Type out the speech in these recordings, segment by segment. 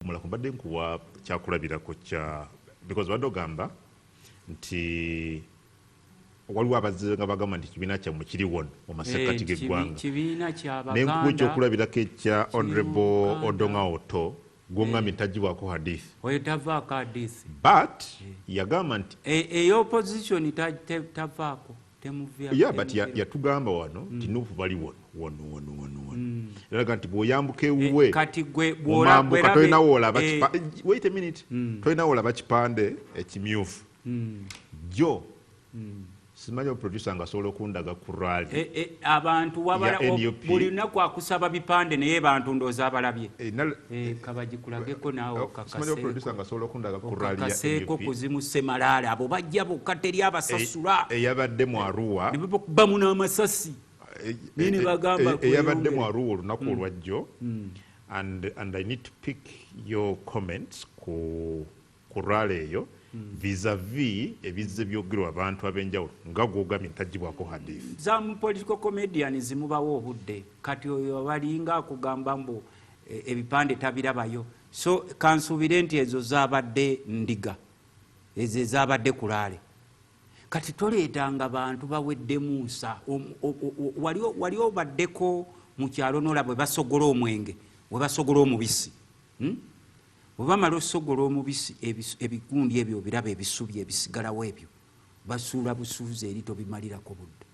Mula kumbadde nkuwa kyakulabirako kya because badogamba nti waliwo abazze nga bagamba nti kibiina kyammwe kiri wano mu masekkati g'eggwanga. Kibiina ky'Abaganda. N'enkuba ekyokulabirako ekya Honorable Odonga Oto gw'ongambye tagibwako hadithi. Oyo tavaako hadithi. But yagamba nti ey'opposition tavaako. Yeah, but yatugamba wano nti Nuupu bali wano. Eraga nti bw'oyambuka ewuwe kati gwe bw'omambuka tolinawo olaba kipande. Wait a minute. Tolinawo olaba kipande ekimyufu. Jo simanyi producer nga asobola okundaga ku rally. Abantu wabala buli lunaku akusaba bipande naye bantu ndooza abalabye. Kabagikulageko naawe simanyi producer nga asobola okundaga ku rally ya kaseeko kuzimu Semalaala abo bajja bokka teri abasasula. Eyabadde mu Arua. Ne bamu n'amasasi. Ne bagamba eyabadde mu Arua olunaku olwajjo. And I need to pick your comments ku rally eyo. Vis-a-vis ebizze byogerwa abantu ab'enjawulo nga gw'ogambye ntagibwako hadithi. Za mu political comedians mubawo obudde kati oyo balinga akugamba mbu ebipande tabirabayo. So kansuubire nti ezo zaabadde ndiga, ezo zaabadde kulaale. Kati toleetanga bantu bawedde Musa. Wali obaddeko mu kyalo n'olaba bwe basogola omwenge, bwe basogola omubisi. Bwebamala osogola omubisi ebigundi ebyo biraba ebisubi ebisigalawo ebyo basuula busuuzi eri tobimalirako budde.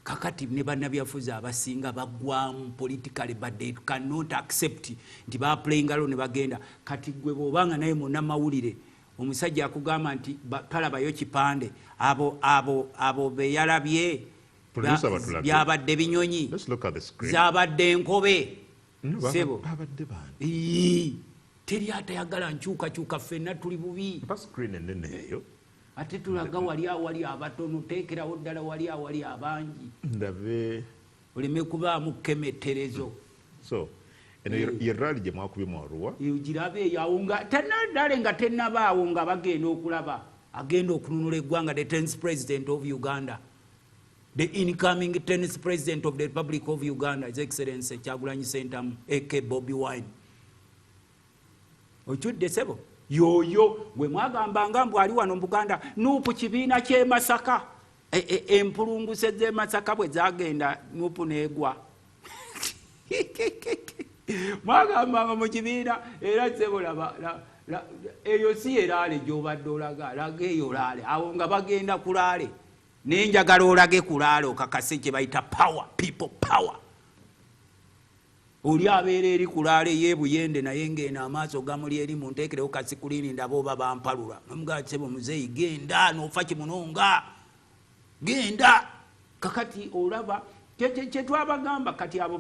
Kakati ne bannabyafuzi abasinga baggwamu politically but they cannot accept nti baplayinga lo ne bagenda. Kati gwe bw'obanga naye munnamawulire omusajja akugamba nti talabayo kipande abo beyalabye byabadde binyonyi zabadde enkobe sebo teri atayagala nkyukakyuka ffenna tuli bubi. Ate tulaga wali abatono teekerawo ddala wali abangi ndabe oleme kubaamu kemetterezo. So eno ye rally gye mwakubye mu Arua girabe eyo nga tennadale nga tennabaawo nga bagenda okulaba agenda okununula eggwanga the 10th president of Uganda, the incoming 10th president of the Republic of Uganda, His Excellency Kyagulanyi Ssentamu aka Bobi Wine. Ochudde sebo yoyo gwe mwagambanga mbu ali wano mu Buganda Nuupu kibiina ky'e Masaka empulunguse z'e Masaka bwe zagenda Nuupu n'egwa mwagambanga mu kibiina era sebo eyo si eraale gy'obadde olaga laga eyo laale awo nga bagenda ku laale n'enjagala olage ku laale okakase kye bayita power, people power. Oli abeera eri kulaale yeebuyende naye ng'eno amaaso gamuli eri mu nteekerewo kasikulini ndaba oba bampalula nomugaa sebo muzeeyi genda n'ofa kimunonga genda. Kakati olaba kyetwabagamba kati abo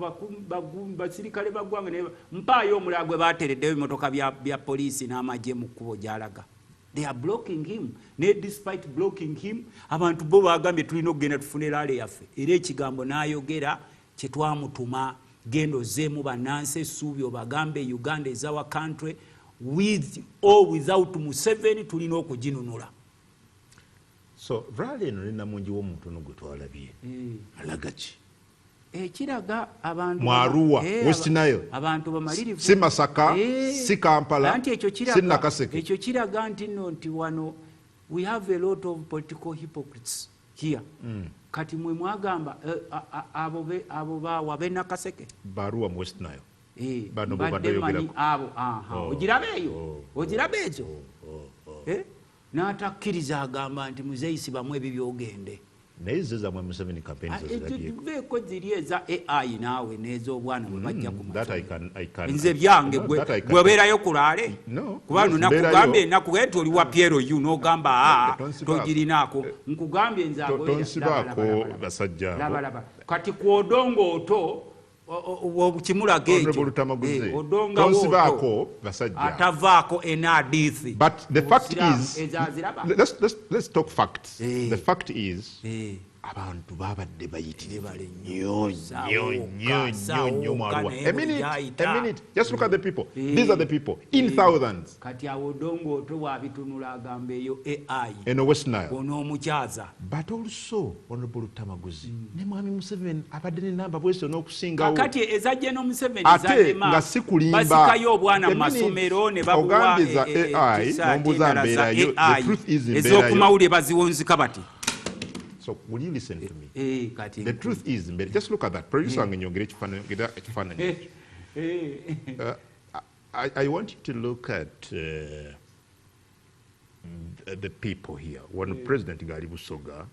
basirikale baggwanga naye mpaayo omulala gwe baatereddeyo ebimotoka bya poliisi n'amagye mu kkubo gy'alaga. They are blocking him. Ne despite blocking him abantu bo bagambye tulina okugenda tufune laale yaffe era ekigambo n'ayogera kyetwamutuma gendo zemu bananse essuubi obagambe Uganda is our country with or without Museveni tulina okuginunula. So rally eno nina mungi w'omuntu no gwe twalabye alaga ki ekiraga abantu mu Arua West Nile abantu bamalirivu si Masaka si Kampala si Nakaseke. Ekyo kiraga nti nno nti wano we have a lot of political hypocrites here. Kati mwe mwagamba abo bawa be Nakaseke Barua mu West Nile bano badde abo ogirabe eyo ogirabe ezo n'atakkiriza agamba nti muzeeyi sibamu ebyo byogende naye ze zamwe Museveni campaigns zirabyeko ziri eza AI naawe n'ez'obwana bwe bajja ku nze byange gwe obeerayo kulaale kubanga nakugambye ennaku enti oli wa Piero yu n'ogamba togirinaako nkugambye nze tonsibaako basajja labalaba kati ku Odongo Oto kimulaga ekyo tonsibaako basajja atavaako enadiithi. But the fact is let's talk facts. The fact is abantu babadde bayitirivu nnyo mwalwa. A minute, just look at the people. These are the people in thousands. Kati awo dongo to wabitunula agamba eyo AI eno West Nile on'omukyaza. But also Honorable Luttamaguzi ne Mwami Museveni abadde ne namba bwese n'okusingawo. Kakati ezajje no Museveni ate nga si kulimba basikayo obwana mu masomero ne babuwa AI n'ombuuza mbeerayo. The truth is mbeerayo ez'okumawulire baziwunzika bati. So will you listen to me? The truth is, just look at that. Producer I want you to look at the people here. When President Garibu Soga,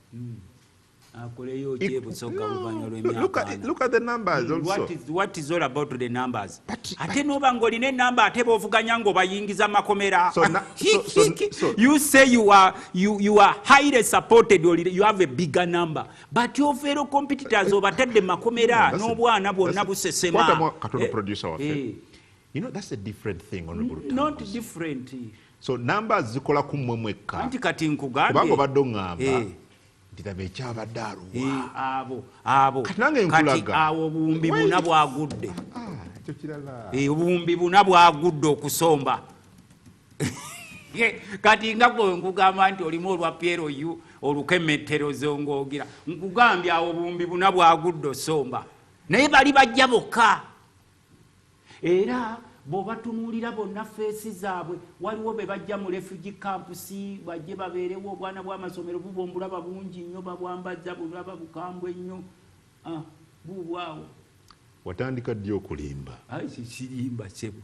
look at the numbers also. What is all about the numbers? Ate noba ng'olina enamba ate b'ovuganya ng'obayingiza makomera. You say you are highly supported or you have a bigger number, but your fellow competitors obatadde makomera n'obwana bwonna busesema. You know, that's a different thing, Honorable Luttamaguzi. Not different. So numbers zikola ku mmwe mwekka. Anti kati nkugambye. Kubanga obadde oŋŋamba ndirabe ekyabadde aluwa. Abo. Kati awo obuwumbi buna bwagudde. Obuwumbi buna bwagudde okusomba. Kati nga gwe nkugamba nti olimu olwa Piero yu olukemettero zongoogira. Nkugambye awo obuwumbi buna bwagudde osomba. Naye bali bajja bokka. Era bw'obatunuulira bonna feesi zaabwe waliwo be bajja mu refugee camps bajje babeerewo obwana bw'amasomero bubombulaba bungi nnyo babwambazza bulaba bukambwe nnyo buubwawo. Watandika ddi okulimba? Sirimba sebo.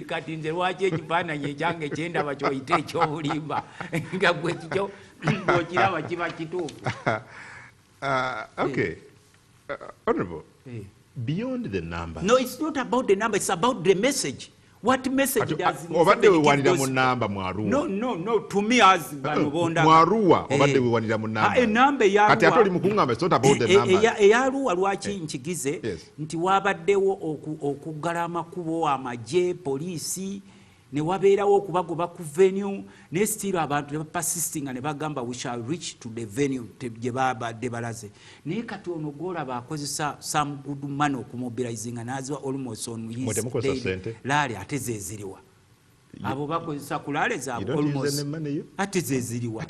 Kati nze lwaki ekifaananyi ekyange kyendaba kyoyite ekyobulimba nga gwe kikyo ng'okiraba kiba kituufu. Okay. Honorable. Beyond the number. No, it's not about the number, it's about the message. What message does obadde wewanira mu namba mwaruwa? No, to me as banobonda. Mwaruwa obadde wewanira mu namba. Enamba ya kati atoli mukungamba, it's not about the number. Eyaruwa lwaki nkigize nti wabaddewo okuggala amakubo amagye poliisi ne wabeerawo okubagoba ku venue ne still abantu ne persisting ne bagamba we shall reach to the venue gye babadde balaze. Naye kati ono gwolaba akozesa some good money okumobilizing naziwa almost on his day. Laale ate zeziriwa. Abo bakozesa kulaale zaabwe almost ate zeziriwa.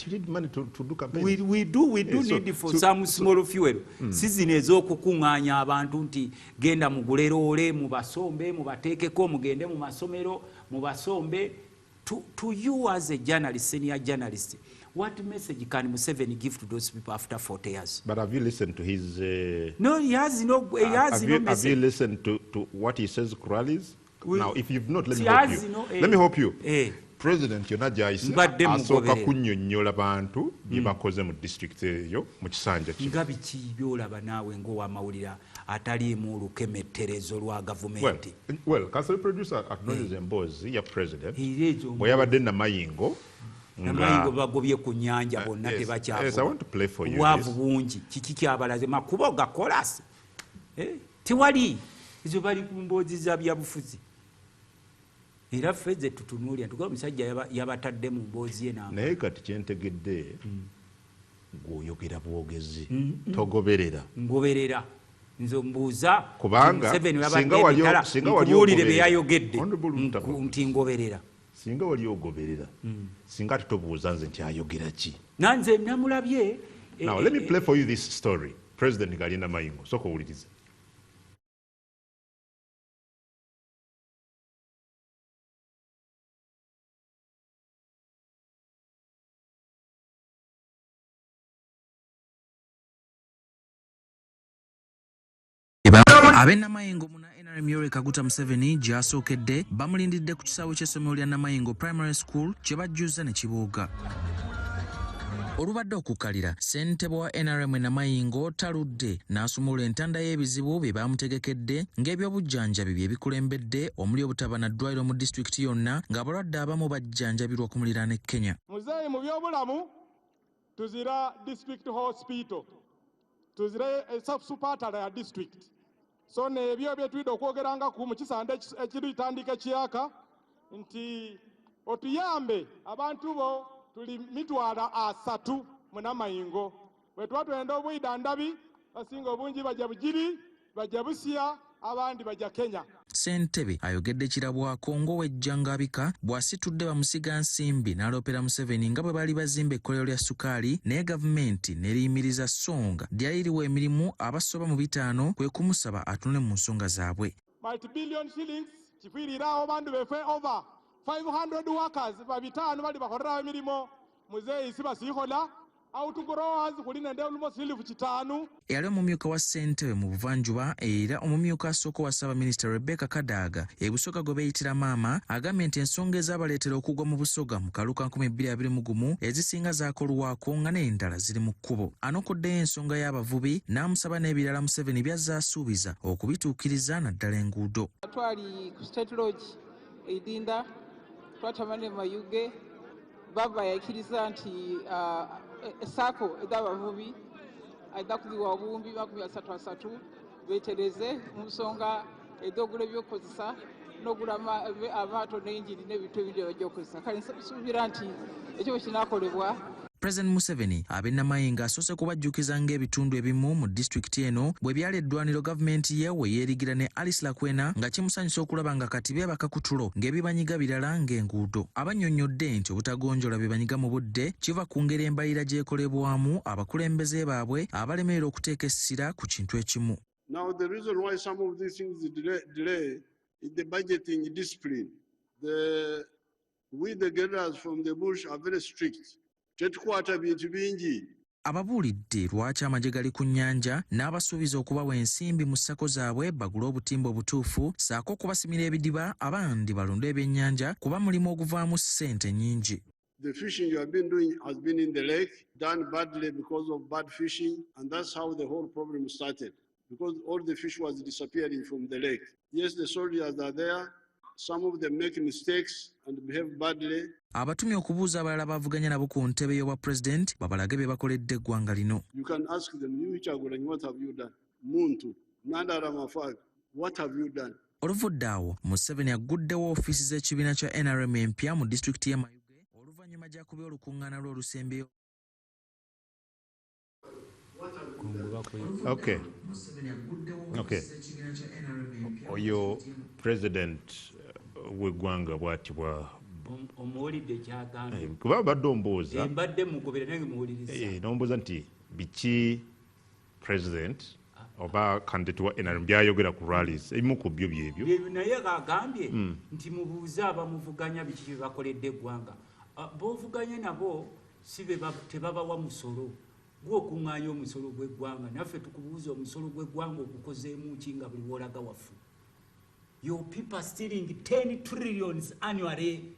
We do need for some small fuel. Sizino ez'okukuŋŋaanya abantu nti genda mugule loole mubasombe mubateekeko mugende mu masomero mubasombe. To you as a journalist, senior journalist, what message can Museveni give to those people after 40 years? But have you listened to his... No, he has no message. Have you listened to what he says to rallies? Now, if you've not, let me help you. Let me help you. President Yona Jaisa asooka kunnyonnyola bantu bye bakoze mu district eyo mu kisanja kino. Nga biki byolaba naawe ng'owamawulire ataliimu olukemetterezo lwa gavumenti? Well, Council Producer acknowledges emboozi ya President bwe yabadde Namayingo. Namayingo bagobye ku nnyanja bonna tebakyavuba. Obwavu bungi kiki kyabalaze makubo gakolasi. Tewali ezo bali ku mboozi za byabufuzi. Era feze tutunuulira tukola omusajja yabatadde mu mboozi ye n'amba. Naye kati kyentegedde gw'oyogera bwogezi togoberera. Ngoberera nze mbuuza kubanga singa wali be yayogedde nti ngoberera. Singa wali ogoberera singa tutobuuza nze nti ayogera ki. Nanze namulabye. Now let me play for you this story. President Galina Mayingo soko owulirize. Ab'e Namayingo muna NRM Yoweri Kaguta Museveni gy'asookedde bamulindidde ku kisaawe ky'essomero lya Namayingo Primary School kye bajjuza ne kibuuga. Olubadde okukalira ssentebe wa NRM Namayingo taludde n'asumulula entanda y'ebizibu bye baamutegekedde ng'ebyobujjanjabi bye bikulembedde omuli obutaba na ddwaliro mu disitulikiti yonna ng'abalwadde abamu bajjanjabirwa ku muliraano e Kenya. Muzeeyi mu byobulamu tuzira district hospital tuzira supatala ya district. So nebyo byetwidde okwogeranga ku mu kisande ekitandika kiyaka nti otuyambe abantu bo tuli mitwala 3 mu Namayingo bwe tuba twenda obwida ndabi basinga obungi bajja Bugiri bajja Busia abandi bajja Kenya. Ssentebe ayogedde kirabwako ng'owejjangabika bw'asitudde bamusiga nsimbi n'aloopera Museveni nga bwe baali bazimba ekkolero lya ssukaali naye gavumenti n'eriyimiriza songa lyali liwa emirimu abasoba mu 5 kwe kumusaba atunule mu nsonga zaabwe. Multi-billion shillings kifiirirawo bandu befe over 500 workers babitaano bali bakolerawo emirimo muzeeyi si basiikola outgrowers kuli nende almost relief 5. Eyali omumyuka wa ssentebe mu buvanjuba era omumyuka asooka wa Ssaabaminisita Rebecca Kadaga ebusoga gwe beeyitira maama agambye nti ensonga ezabaleetera okugwa mu busoga mu kalulu ka 2021 ezisinga zaakolwako nga n'endala ziri mu kkubo. Anokoddeyo ensonga y'abavubi n'amusaba n'ebirala Museveni by'azze asuubiza okubituukiriza naddala enguudo. Twali ku State Lodge Idinda twatamane mayuge baba yakiriza nti esako ez'abavubi ajja kuziwa obuwumbi 33 beetereze mu nsonga ez'ogula ebyokukozesa n'ogula amaato n'enjini n'ebintu ebindi by'okozesa. Kale nsuubira nti ekyo kinaakolebwa. President Museveni ab'e Namayinga asoose kubajjukiza ng'ebitundu ebimu mu disitulikiti eno bwe byali eddwaniro gavumenti ye we yeerigira ne Aleese nga kimusanyusa okulaba nga kati beebaka ku tulo ng'ebibanyiga birala ng'enguudo. Abannyonnyodde nti obutagonjoola bibanyiga mu budde kiva ku ngeri embalirira gy'ekolebwamu abakulembeze baabwe abalemerera okuteeka essira ku kintu ekimu. Now the reason why some of these things delay is the budgeting discipline. We the guerrillas from the bush are very strict. Tetukwata bintu bingi. Ababuulidde lwaki amagye gali ku nnyanja n'abasuubiza okubawa ensimbi mu ssako zaabwe bagule obutimba obutuufu ssaako okubasimira ebidiba abandi balunde ebyennyanja kuba mulimu oguvaamu ssente nnyingi. The fishing you have been doing has been in the lake, done badly because of bad fishing, and that's how the whole problem started, because all the fish was disappearing from the lake. Yes, the soldiers are there. Some of them make mistakes and behave badly. Abatumye okubuuza abalala bavuganya nabo ku ntebe y'obwa president babalage bye bakoledde eggwanga lino. You can ask them, you Kyagulanyi, what have you done? Muntu, Nandara Mafag, what have you done? Oluvudde awo, Museveni agguddewo ofiisi z'ekibiina kya NRM empya mu disitulikiti y'e Mayuge oluvannyuma gy'akubya olukuŋŋaana lw'olusembeyo. Okay. Oyo president w'eggwanga bw'atibwa omuwulidde kyagambye kuba badde ombooza mbadde mugobera nange muwuliriza nombuuza nti biki president oba candidate wa NRM byayogera ku rallies ebimu ku byo byebyo naye agambye nti mubuuze abamuvuganya biki bye bakoledde eggwanga b'ovuganye nabo si tebabawa musolo gw'okuŋŋaanya omusolo gw'eggwanga naffe tukubuuza omusolo gw'eggwanga ogukozeemu ki nga buli wolaga waffe. Your people stealing 10 trillions annually.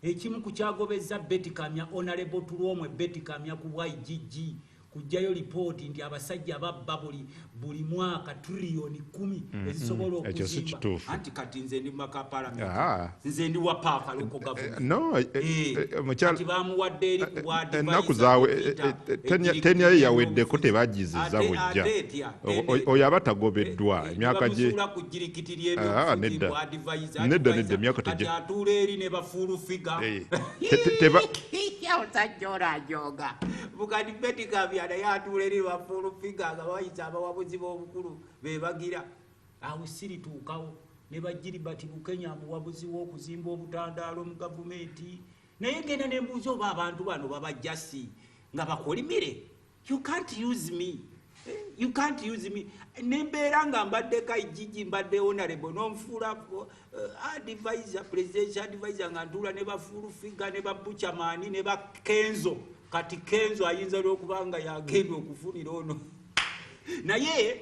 Ekimu ku kyagobezza Betty Kamya honorable Tulwomwe Betty Kamya ku YGG kujjayo lipooti nti abasajja ababba buli mwaka trillioni 10 ezisobola okuzimba. Anti kati nze ndi maka parliament. Nze ndi wa paaka loko government. No, kati bamuwadde eri ku wadi ennaku zaawe tenya ye yaweddeko tebagiziza bujja. Oyo aba tagobeddwa emyaka gye. Nedda emyaka tegye. Atuula eri ne bafuulu figa. Otajjoorajoga. Bugadi Betty Kamya naye atuula eri bafuulu figa nga bayita abawabuzi b'obukulu bebagira. Awo sirituukawo ne Bagiribati Bukenya muwabuzi w'okuzimba obutandaalo mu gavumenti. Naye genda ne mbuuza oba abantu bano babajjasi nga bakolimire. You can't use me. You can't use me. Nembeera nga mbadde Kaijiji mbadde honorable n'omufuula advisor presidential advisor nga ntuula ne bafuulu figa ne babuchamani ne bakenzo. Kati Kenzo ayinza okuba nga yagenda okufunira ono. Naye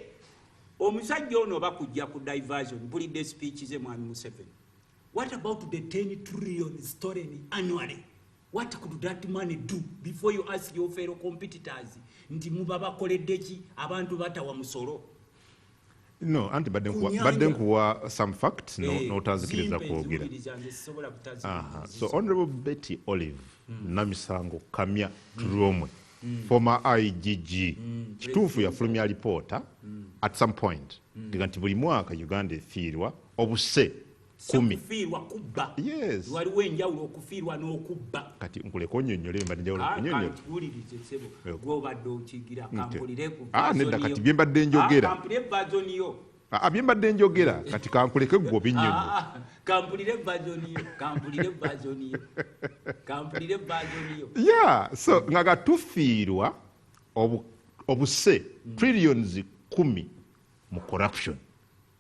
omusajja ono bakujja ku diversion mpulidde speech ze mwami Museveni. What about the 10 trillion stolen annually? What could that money do before you ask your fellow competitors? Nti muba bakoledde ki abantu batawa musolo? No, anti badde nkuwa some facts n'otanzikiriza kwogera. So Honorable Betty Olive Namisango Kamya Tulwomwe, former IGG, kituufu yafulumya alipoota at some point nti buli mwaka Uganda efiirwa obuse kufiirwa kubba. Yes. Waliwo enjawulo okufiirwa n'okubba. Kati nkuleko nnyonnyole mbadde njawulo kunyonnyola. Wulirize ssebo gw'obadde okigira kampulire ku nedda kati bye mbadde njogera. Kampulire version yo. Bye mbadde njogera kati kankuleke gwe obinnyonnyola. Kampulire version yo. Kampulire version yo. Kampulire version yo. Yeah, so nga tufiirwa obuse trillions 10 mu corruption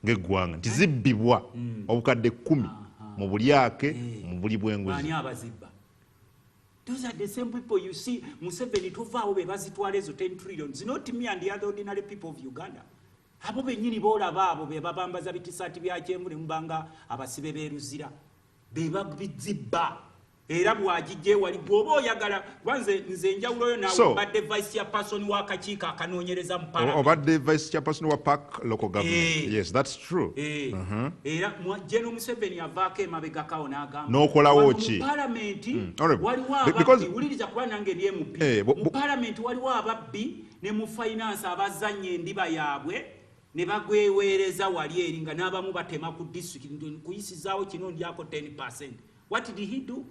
ng'eggwanga nti zibbibwa obukadde 10 mu bulyake mu buli bw'enguzi. Ani abazibba? Those are the same people you see Museveni tovaawo be bazitwala ezo 10 trillions. Not me and the other ordinary people of Uganda. Abo bennyini boolaba abo be babambaza bitisaati bya kyenvu ne mubanga abasibe beeruzira. Be babizibba. Era bwagijje wali bw'oba oyagala kwanze nze enjawulo yo naawe obadde vice chairperson w'akakiiko akanoonyereza mu parliament. Obadde vice chairperson wa Park local government. Yes, that's true. Era General Museveni avaako emabega kawo n'agamba n'okolawo ki? Mu parliament waliwo ababbi wuliriza kuba nange ndi MP. Mu parliament waliwo ababbi ne mu finance abazannya endiba yaabwe ne bagweweereza wali eri nga n'abamu batema ku district kuyisizaawo kino ndyako 10%. What did he do?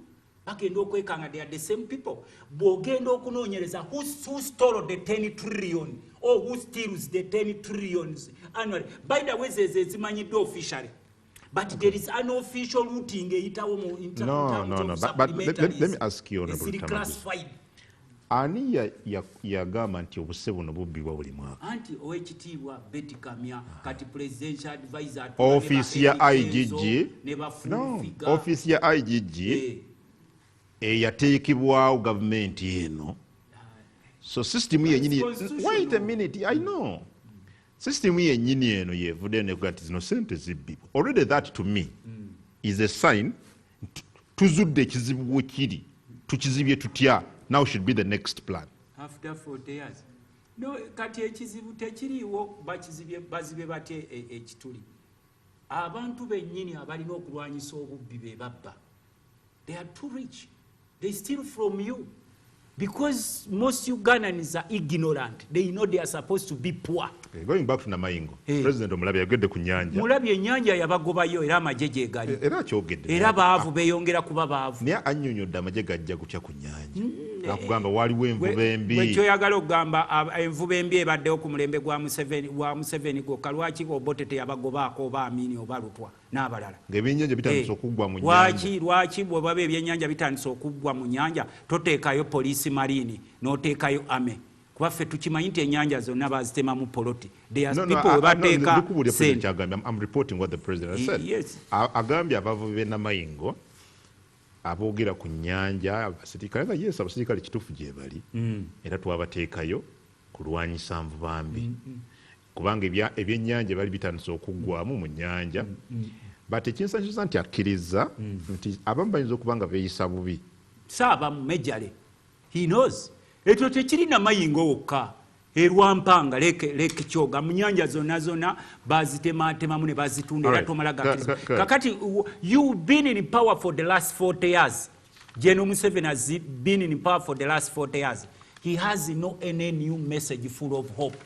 Bagenda okwekanga they are the same people. Bw'ogenda okunoonyereza who stole the 10 trillion or who steals the 10 trillions annually. By the way, zimanyiddwa officially. But there is an official routing eyitawo mu No. But let me ask you, Honorable Luttamaguzi. Ani yagamba nti obuse buno bubbibwa buli mwaka? Anti owekitiibwa Betty Kamya kati presidential advisor office ya IGG. No, office ya IGG eyateekebwawo gavumenti eno. So system yennyini, wait a minute, I know. System yennyini eno yevudde nekuga nti zino sente zibbibwa. Already that to me is a sign tuzudde ekizibu we kiri, tukizibye tutya. Now should be the next plan. After 40 years. No, kati ekizibu tekiriiwo bazibye batya ekituli. Abantu bennyini abalina okulwanyisa obubbi be babba. They are too rich. They steal from you. Because most Ugandans are ignorant. They know they are supposed to be poor. Okay, going back to Namayingo. President Omulabi yagedde ku nnyanja. Mulabi ennyanja yabagobayo era amagye gye gali. Era kyogedde. Era baavu beeyongera kuba baavu. Naye annyonnyodde amagye gajja kutya ku nnyanja. Nakugamba waliwo envuba embi. Bwe kyoyagala okugamba envuba embi ebaddewo ku mulembe gwa Museveni gwokka lwaki Obote teyabagobaako oba Amini oba Lutwa n'abalala. Ng'ebyennyanja bitandise okuggwa mu nnyanja. Lwaki bwe baba ebyennyanja bitandise okuggwa mu nnyanja toteekayo poliisi marini n'oteekayo ame. Kuba ffe tukimanyi nti ennyanja zonna bazitemamu poloti. People we bateeka sente. I'm reporting what the president has said. Yes. Agambye abavubi b'e Namayingo aboogera ku nnyanja abasirikale nga yes abasirikale kituufu gye bali era twabateekayo kulwanyisa nvuba mbi kubanga ebyennyanja bali bitandise okuggwamu mu nnyanja but ekinsanyiza nti akkiriza nti abamu bayinza okuba nga beeyisa bubi. Saaba mu mejjale he knows ekyo tekiri Namayingo wokka erwampanga leke kyoga mu nnyanja zonna bazitematemamu ne bazitunda era tomala gakkiriza. Kakati you've been in power for the last 40 years. General Museveni has been in power for the last 40 years. He has no any new message full of hope.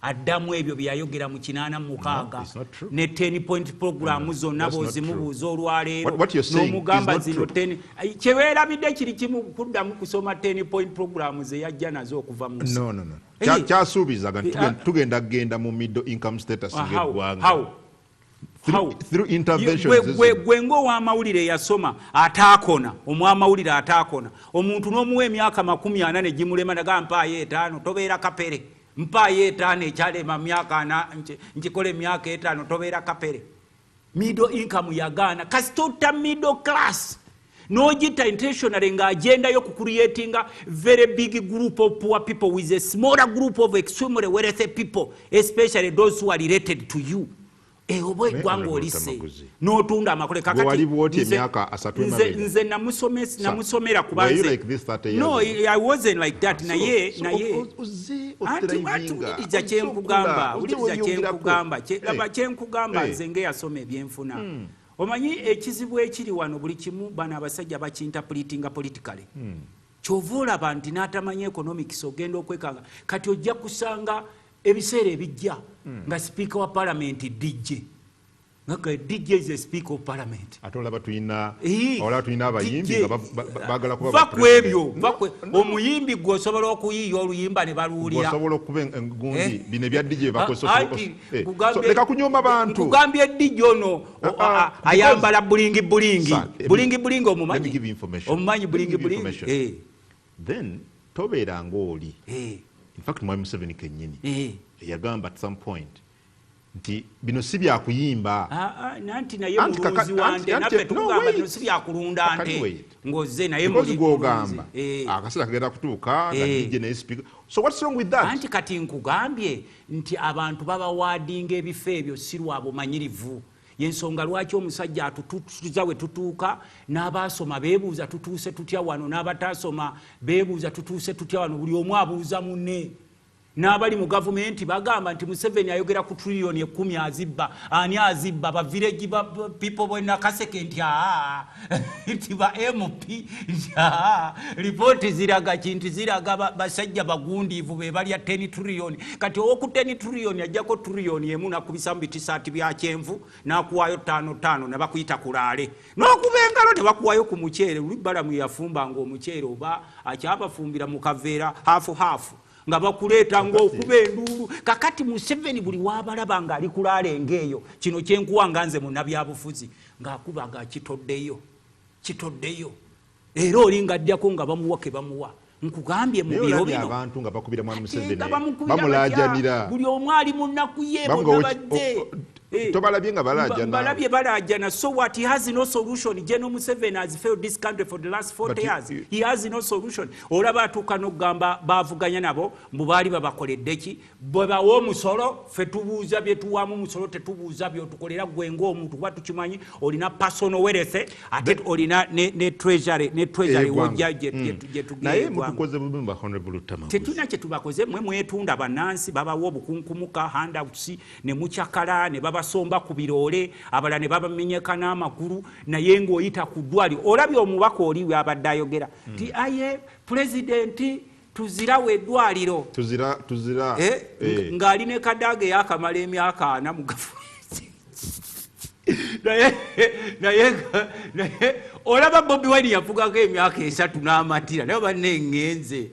Addamu ebyo byayogera mu 86 ne 10-point program zonna bw'ozimubuuza olwaleero n'omugamba zino 10 kyeweerabidde kiri kimu kuddamu kusoma 10-point program ze yajja nazo okuva mu nsi. No. Kyasuubizaga tugenda kugenda mu middle income status ng'eggwanga. Through interventions. Gwe ng'owamawulire eyasoma ataakona, omwamawulire ataakona, omuntu n'omuwa emyaka 40 ne gimulema nagamba mpaayo 5 tobeera kapere. Mpaayo 5 ekyalema myaka 4 nkikola emyaka 5 tobeera kapere. Middle income yagaana kasitota middle class. N'ogita intentionally ng'agenda yo kucreating a very big group of poor people with a smaller group of extremely wealthy people, especially those who are related to you. Oba eggwanga olise n'otunda amakole kakati nze namusomera kubanze. No, I wasn't like that. naye uliriza kyenkugamba nze ngeyasoma ebyenfuna. Omanyi ekizibu ekiri wano buli kimu bano abasajja bakinterpretinga politically. Kyova olaba nti n'atamanyi economics ogenda okwekanga kati ojja kusanga ebiseera ebijja nga sipiika wa parliament DJ nga DJ is a speaker of parliament atolaba tuyina abayimbi nga bagala kuba bakwebyo omuyimbi gwe osobola okuyiiya oluyimba ne baluwulira osobola okuba engundi bino ebya DJ leka kunyoma bantu nkugambye DJ ono ayambala bulingi omumanyi bulingi then tobeeranga oli in fact mwami Museveni kennyini yagamba at some point nti bino si byakuyimba nanti naye mulunzi wante naffe tukugamba bino si byakulunda nte ngoze naye muligogamba akaseera kagenda kutuuka na DJ naye speaker so what's wrong with that anti kati nkugambye nti abantu babawaadinga ebifo ebyo si lwabo manyirivu yensonga lwaki omusajja atutuuza we tutuuka n'abaasoma beebuuza tutuuse tutya wano n'abatasoma beebuuza tutuuse tutya wano buli omu abuuza munne n'abali mu gavumenti bagamba nti Museveni ayogera ku trillion 10 azibba ani azibba ba village people bonna Kaseke nti ba MP report ziraga kintu ziraga basajja bagundiivu be balya 10 trillion kati oku 10 trillion ajjako trillion emu nakubisa mu bitisati bya kyenvu nakuwayo 5 ne bakuyita kulaale n'okubengalo ne bakuwayo ku muceere ulibala mu yafumba ngo omuceere oba akyabafumbira mu kaveera hafu nga bakuleeta ng'okuba enduulu kakati Museveni buli waabalaba ng'ali kulaala engeeyo kino kyenkuwa nga nze munnabyabufuzi ng'akubaga kitoddeyo era olinga addako nga bamuwa ke bamuwa nkugambye mu biro bino abantu nga bakubira mwami Museveni bamulaajanira buli omu ali mu nnaku ye bonna badde tobalabye nga balajana so what he has no solution General Museveni has failed this country for the last 40 years he has no solution olaba atuuka n'okugamba baavuganya nabo mbu baali babakoledde ki bwe bawa omusolo ffe tubuuza bye tuwaamu omusolo tetubuuza byotukolera gwe ng'omuntu kuba tukimanyi olina personal wealth ate olina ne treasury wojja gye tetulina kye tubakoze mwe mwetunda bannansi babawa obukunkumuka handouts ne mukyakala ne babasomba ku biroole abala ne babamenyeka n'amagulu naye ng'oyita ku ddwali olabye omubaka oli abadde ayogera ti aye pulezidenti tuzirawo eddwaliro tuzira ng'ali ne kadaaga eyakamala emyaka 4 mu gavumenti naye olaba Bobi Wine yafugako emyaka 3 n'amatira naye banneŋŋenze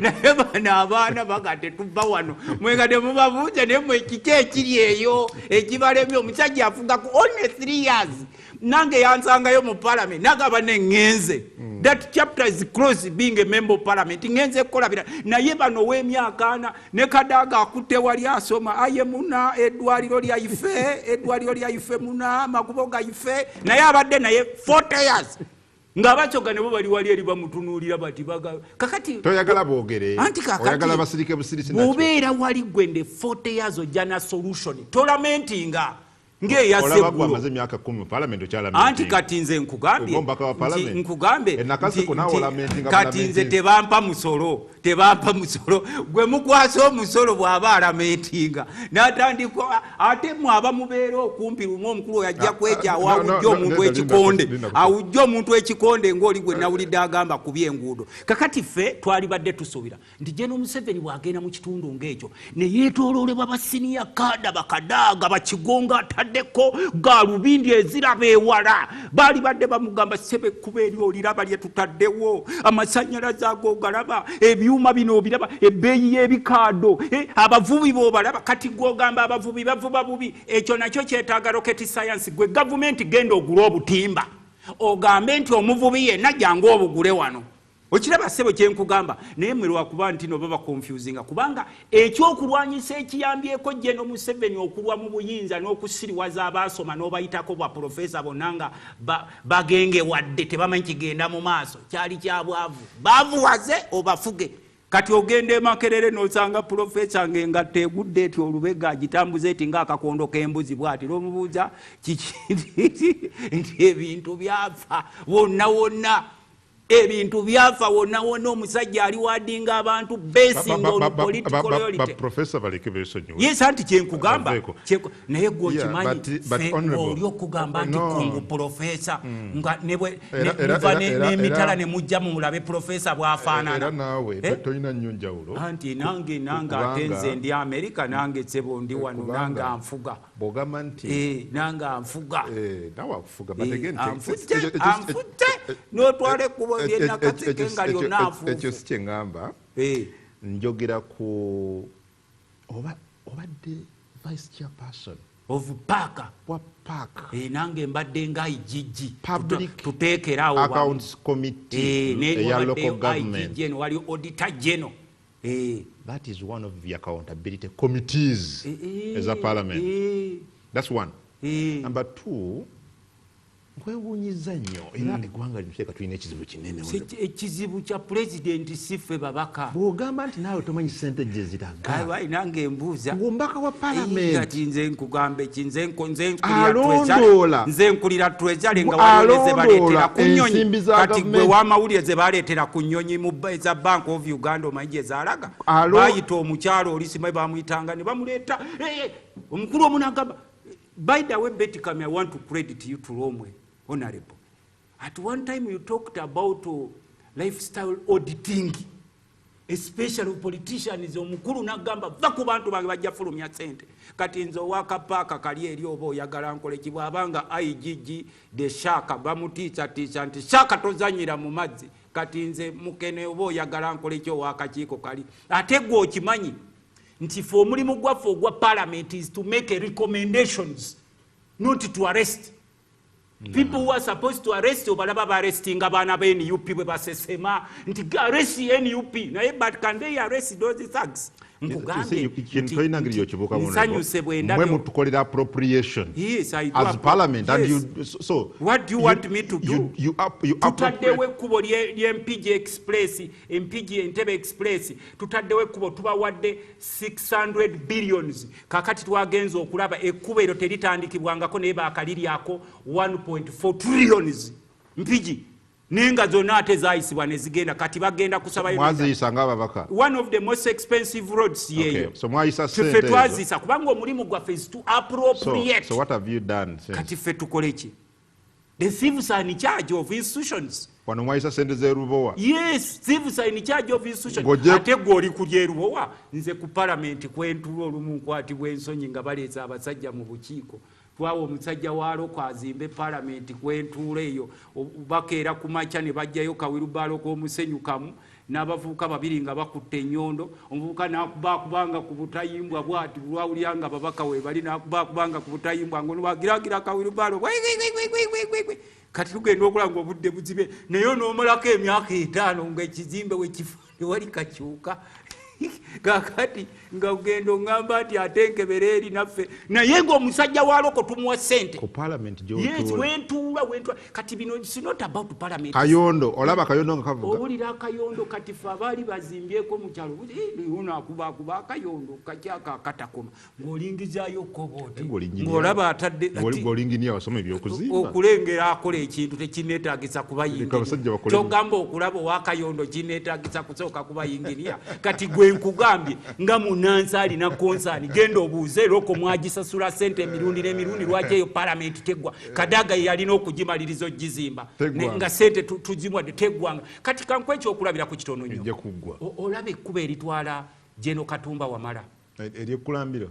naye bano abaana bagate tuva wano mwegade mubabuuza naye mwe kiki ekiri eyo ekibalemye omusajja afugako only 3 years nange yansangayo mu parliament nagaba neŋŋenze that chapter is close being a member of parliament ŋŋenze kukolabira naye bano w'emyaka 4 ne kadaaga akutte wali asoma aye muna eddwaliro lyaife muna amakubo gaife naye abadde naye 40 years ng'abacoga ne bo bali wali eri bamutunuulira bati kakati toyagala boogere oyagala basirike busirisi nakyo bw'obeera wali gwende 40 years ojja na solution tolamentinga ng'eyaseggulamaze emyaka 10 mu parliament okyalamentinga anti kati nze nkugambye kati nze tebampa musolo gwe mukwasa omusolo bw'aba alamentinga n'atandika ate mwaba mubeera okumpi lumu omukulu oyo ajja kwejaawo awujja omuntu ekikonde ng'oli gwe nawulidde agamba kuby enguudo kakati ffe twali badde tusuubira nti General Museveni bw'agenda mu kitundu ng'ekyo ne yeetooloolebwa basiniya kaada bakadaaga bakigonga ataddeko galubindi eziraba ewala baali badde bamugamba sebe kuba eri oliraba lye tutaddewo amasannyalaze ago galaba ebyuma bino obiraba ebbeeyi y'ebikaado abavubi b'obalaba kati gw'ogamba abavubi bavuba bubi ekyo nakyo kyetaaga rocket science gwe gavumenti genda ogula obutimba ogambe nti omuvubi yenna jangu obugule wano okiraba ssebo kyenkugamba naye mwe lwakuba nti no baba confusinga kubanga ekyokulwanyisa ekiyambyeko General Museveni okulwa mu buyinza n'okusiriwaza abaasoma n'obayitako bwa profesa bonna nga bagenge wadde tebamanyi kigenda mu maaso kyali kya bwavu bavuwaze obafuge kati ogenda Makerere n'osanga profesa ng'engatta egudde eti olubega agitambuze eti ng'akakondo k'embuzi bw'ati n'omubuuza kiki nti ebintu byafa wonna ebintu byafa wonna wonna omusajja ali wadinga abantu basing on political loyalty. Professor baleke besonyiwe. Yes, anti kyenkugamba naye gwe okimanyi oli okugamba nti kungu professor nga nemuva n'emitala ne mujja mulabe professor bw'afaanana. Era naawe tolina nnyo njawulo. Anti nange ate nze ndi America nange sebo ndi wano nange anfuga. Bw'ogamba nti nange anfuga. Nawe akufuga bategente. Anfutte n'otwale kubo byenakaseke nga lyonna afuufu. Ekyo si kye ngamba. Njogera ku obadde vice chairperson of Parker. What Park? Nange mbadde nga IGG. Public tuteekerawo Accounts Committee eya local government. IGG wali auditor general. That is one of the accountability committees as a parliament. That's one. Number two, kwewunyiza nnyo era eggwanga lituteeka tulina ekizibu kinene. Ekizibu kya pulezidenti siffe babaka. Bw'ogamba nti naawe tomanyi ssente gye ziraga. Nange mbuuza. Omubaka wa palamenti. Kati nze nkugambe ki nze alondoola. Nze nkulira Treasury nga waliwo ze baleetera ku nnyonyi. Kati gwe w'amawulire ze baleetera ku nnyonyi mu za Bank of Uganda omanyi gye zaalaga. Baayita omukyalo oli simanyi bamuyitanga ne bamuleeta. Omukulu omu n'agamba. By the way, Betty Kame, I want to credit you to Romwe. Honorable. At one time you talked about lifestyle auditing, especially politicians omukulu nagamba vaku bantu bange bajja fulumya sente. Kati nzo wakapaka kali eri oba oyagala nkole kibwabanga IGG de shaka bamutiisa tiisa nti shaka tozanyira mu mazzi. Kati nze mukene oba oyagala nkole kyo wakakiiko kali. Ate gwe okimanyi nti fe omulimu gwaffe ogwa parliament is to make a recommendations, not to arrest. People who are supposed to arrest obalaba arresting abaana ba NUP bwe basesema nti arrest NUP naye but can they arrest those thugs? Nsanyuse bwe mutukolera appropriation. Yes, I do. As parliament. Yes. And so what do you want me to do? You tutaddewo ekkubo ly'MPG Express, MPG Entebbe Express, tutaddewo ekkubo tubawadde 600 billions. Kakati twagenza okulaba ekkubo eryo teritandikibwangako naye baakaliryako 1.4 trillions. MPG nenga zonna ate zaayisibwa ne zigenda kati bagenda kusaba mwaziyisanga ababaka. One of the most expensive roads yeyo. Okay, so mwayisa sente ffe twaziyisa kubanga omulimu gwaffe is to appropriate. So what have you done since? Kati ffe tukole ki? The thieves are in charge of institutions. Wano mwayisa sente z'erubowa. Yes, thieves are in charge of institutions. Ate gw'oli kulya erubowa nze ku parliament kwentuula olumu nkwatibwa ensonyi nga baleesa abasajja mu bukiiko. Twawo omusajja wa loko azimbe parliament kwentuula eyo bakeera ku makya ne bajjayo kawirubaalo k'omusenyukamu n'abavubuka babiri nga bakutte ennyondo. Omuvubuka n'akubanga ku butayimbwa bw'ati lwawulira nga babaka we bali n'akubanga ku butayimbwa ngono bagiragira kawirubaalo. Kati tugenda okulanga obudde buzibe naye n'omalako emyaka 5 nga ekizimbe we kifunde wali kakyuka. Kakati nga ugendo ngamba ati atenkebera eri naffe naye ng'omusajja wa loko tumuwa sente ku parliament jo. Yes, wentuula kati bino it's not about parliament. Kayondo olaba Kayondo nga kavuga owulira Kayondo kati fe abaali bazimbyeko mu kyalo ono akuba Kayondo kakyaka akatakoma ng'olingizaayo koboti ng'olaba atadde ng'olinginia wasoma ebyokuzimba okulengera akola ekintu tekineetaagisa kubayingiria. Togamba okulaba owa Kayondo kineetaagisa kusooka kubayingiria. Kati gwe nkugambye nga munansi alina konsaani genda obuuze loko mwagisasula sente emirundi n'emirundi lwaki eyo parliament teggwa. Kadaga yalina okugimaliriza ogizimba nga sente tuzimuwadde teggwanga. Kati kankwe ekyokulabira ku kitono nnyo olaba ekkuba eritwala Jeno Katumba Wamala eryekulambira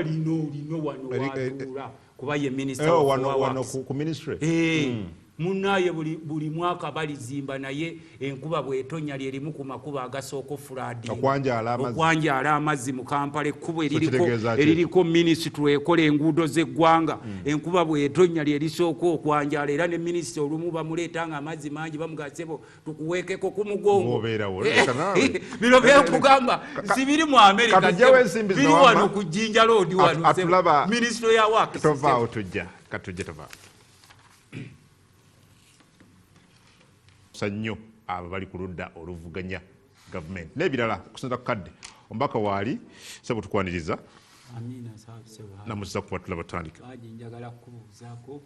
lino wano watuula kuba ye minisita wano ku ministry. Munaye buli mwaka balizimba naye enkuba bwetonya lyerimu ku makuba agasooka fulaadi okwanjala amazzi mu Kampala. Ekkubo eririko minisitule ekola enguudo z'eggwanga enkuba bwetonya lyerisooka okwanjala era ne minisita olumu bamuleetanga amazzi mangi bamugasebo tukuweekeko ku mugongo. Bino byekugamba si biri mu America biri wano ku Jinja Road wano minisitule ya Works. Tovaawo tujja sanyo abo bali ku ludda oluvuganya government n'ebirala okusinza ku kadde omubaka waali sebo tukwaniriza namuziza kubatula batandika njagala kubuuzaako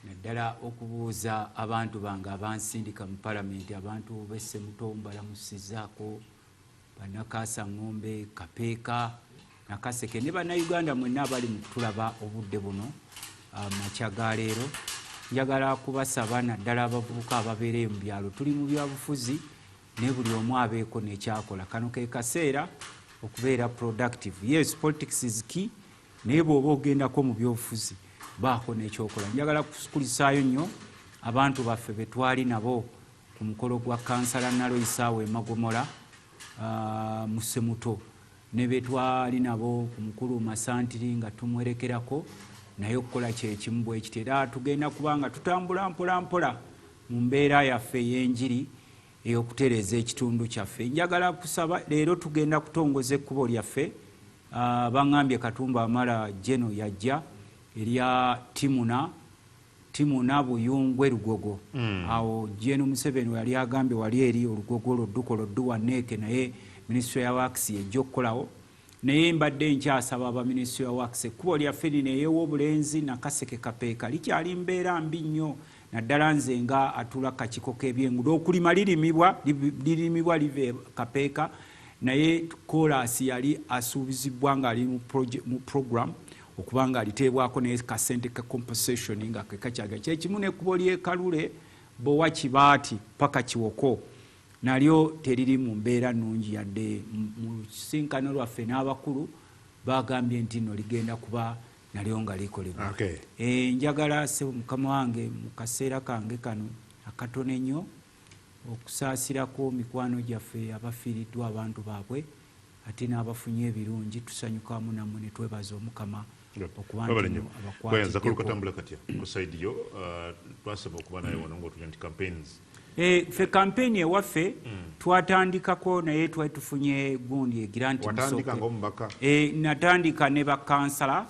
naddala okubuuza abantu bange abansindika mu palamenti, abantu b'Essemuto mbalamusizaako, Bannakaasa Ng'ombe, Kapeeka, Nakaseke ne Bannayuganda mwenna abali mu kutulaba obudde buno makya ga leero. Njagala kubasaba naddala abavubuka ababeera mu byalo, tuli mu byabufuzi ne buli omu abeeko n'ekyakola. Kano ke kaseera okubeera productive. Yes, politics is key, naye bw'oba ogendako mu byobufuzi baako n'ekyokola. Njagala kukulisaayo nnyo abantu baffe be twali nabo ku mukolo gwa kansala Naloisaawe Magomola mu Ssemuto, ne be twali nabo ku mukulu Masantiri nga tumwerekerako naye okukola kyekimu bwe kiti. Era tugenda kubanga tutambula mpola mpola mu mbeera yaffe ey'enjiri ey'okutereeza ekitundu kyaffe. Njagala kusaba leero tugenda kutongoza ekkubo lyaffe. Baŋŋambye Katumba Amala Jeno yajja erya Timuna Buyungwe Lugogo. Awo Jeno Museveni yali agambye wali eri olugogo lwodduko lwodduwa neeke, naye Ministry ya Works ejja okukolawo. Naye mbadde nkyasaba aba Ministry ya Works ekkubo lyaffe lino ery'obulenzi Nakaseke Kapeeka likyali mbeera mbi nnyo, naddala nze nga atula kakiko k'ebyenguudo. Okulima lirimibwa live Kapeeka, naye koolaasi yali asuubizibwa ng'ali mu program okuba nga aliteebwako ne kasente ka compensation nga kekakyaga. Kyekimu n'ekkubo ly'e Kalule Bowa Kibaati paka Kiwoko nalyo teriri mu mbeera nnungi, yadde mu kisinkano lwaffe n'abakulu bagambye nti nno ligenda kuba nalyo nga likolebwa. Njagala ssebo mukama wange mu kaseera kange kano akatono ennyo okusaasirako mikwano gyaffe abafiiriddwa abantu baabwe ate n'abafunye ebirungi. Tusanyuka wamu nammwe ne twebaza Omukama okuba okutambula katya ku side yo twasaba okuba naye wano ng'otulya nti campaigns. Ffe campaign ewaffe twatandikako naye twali tufunye gundi egira nti natandika ne bakansala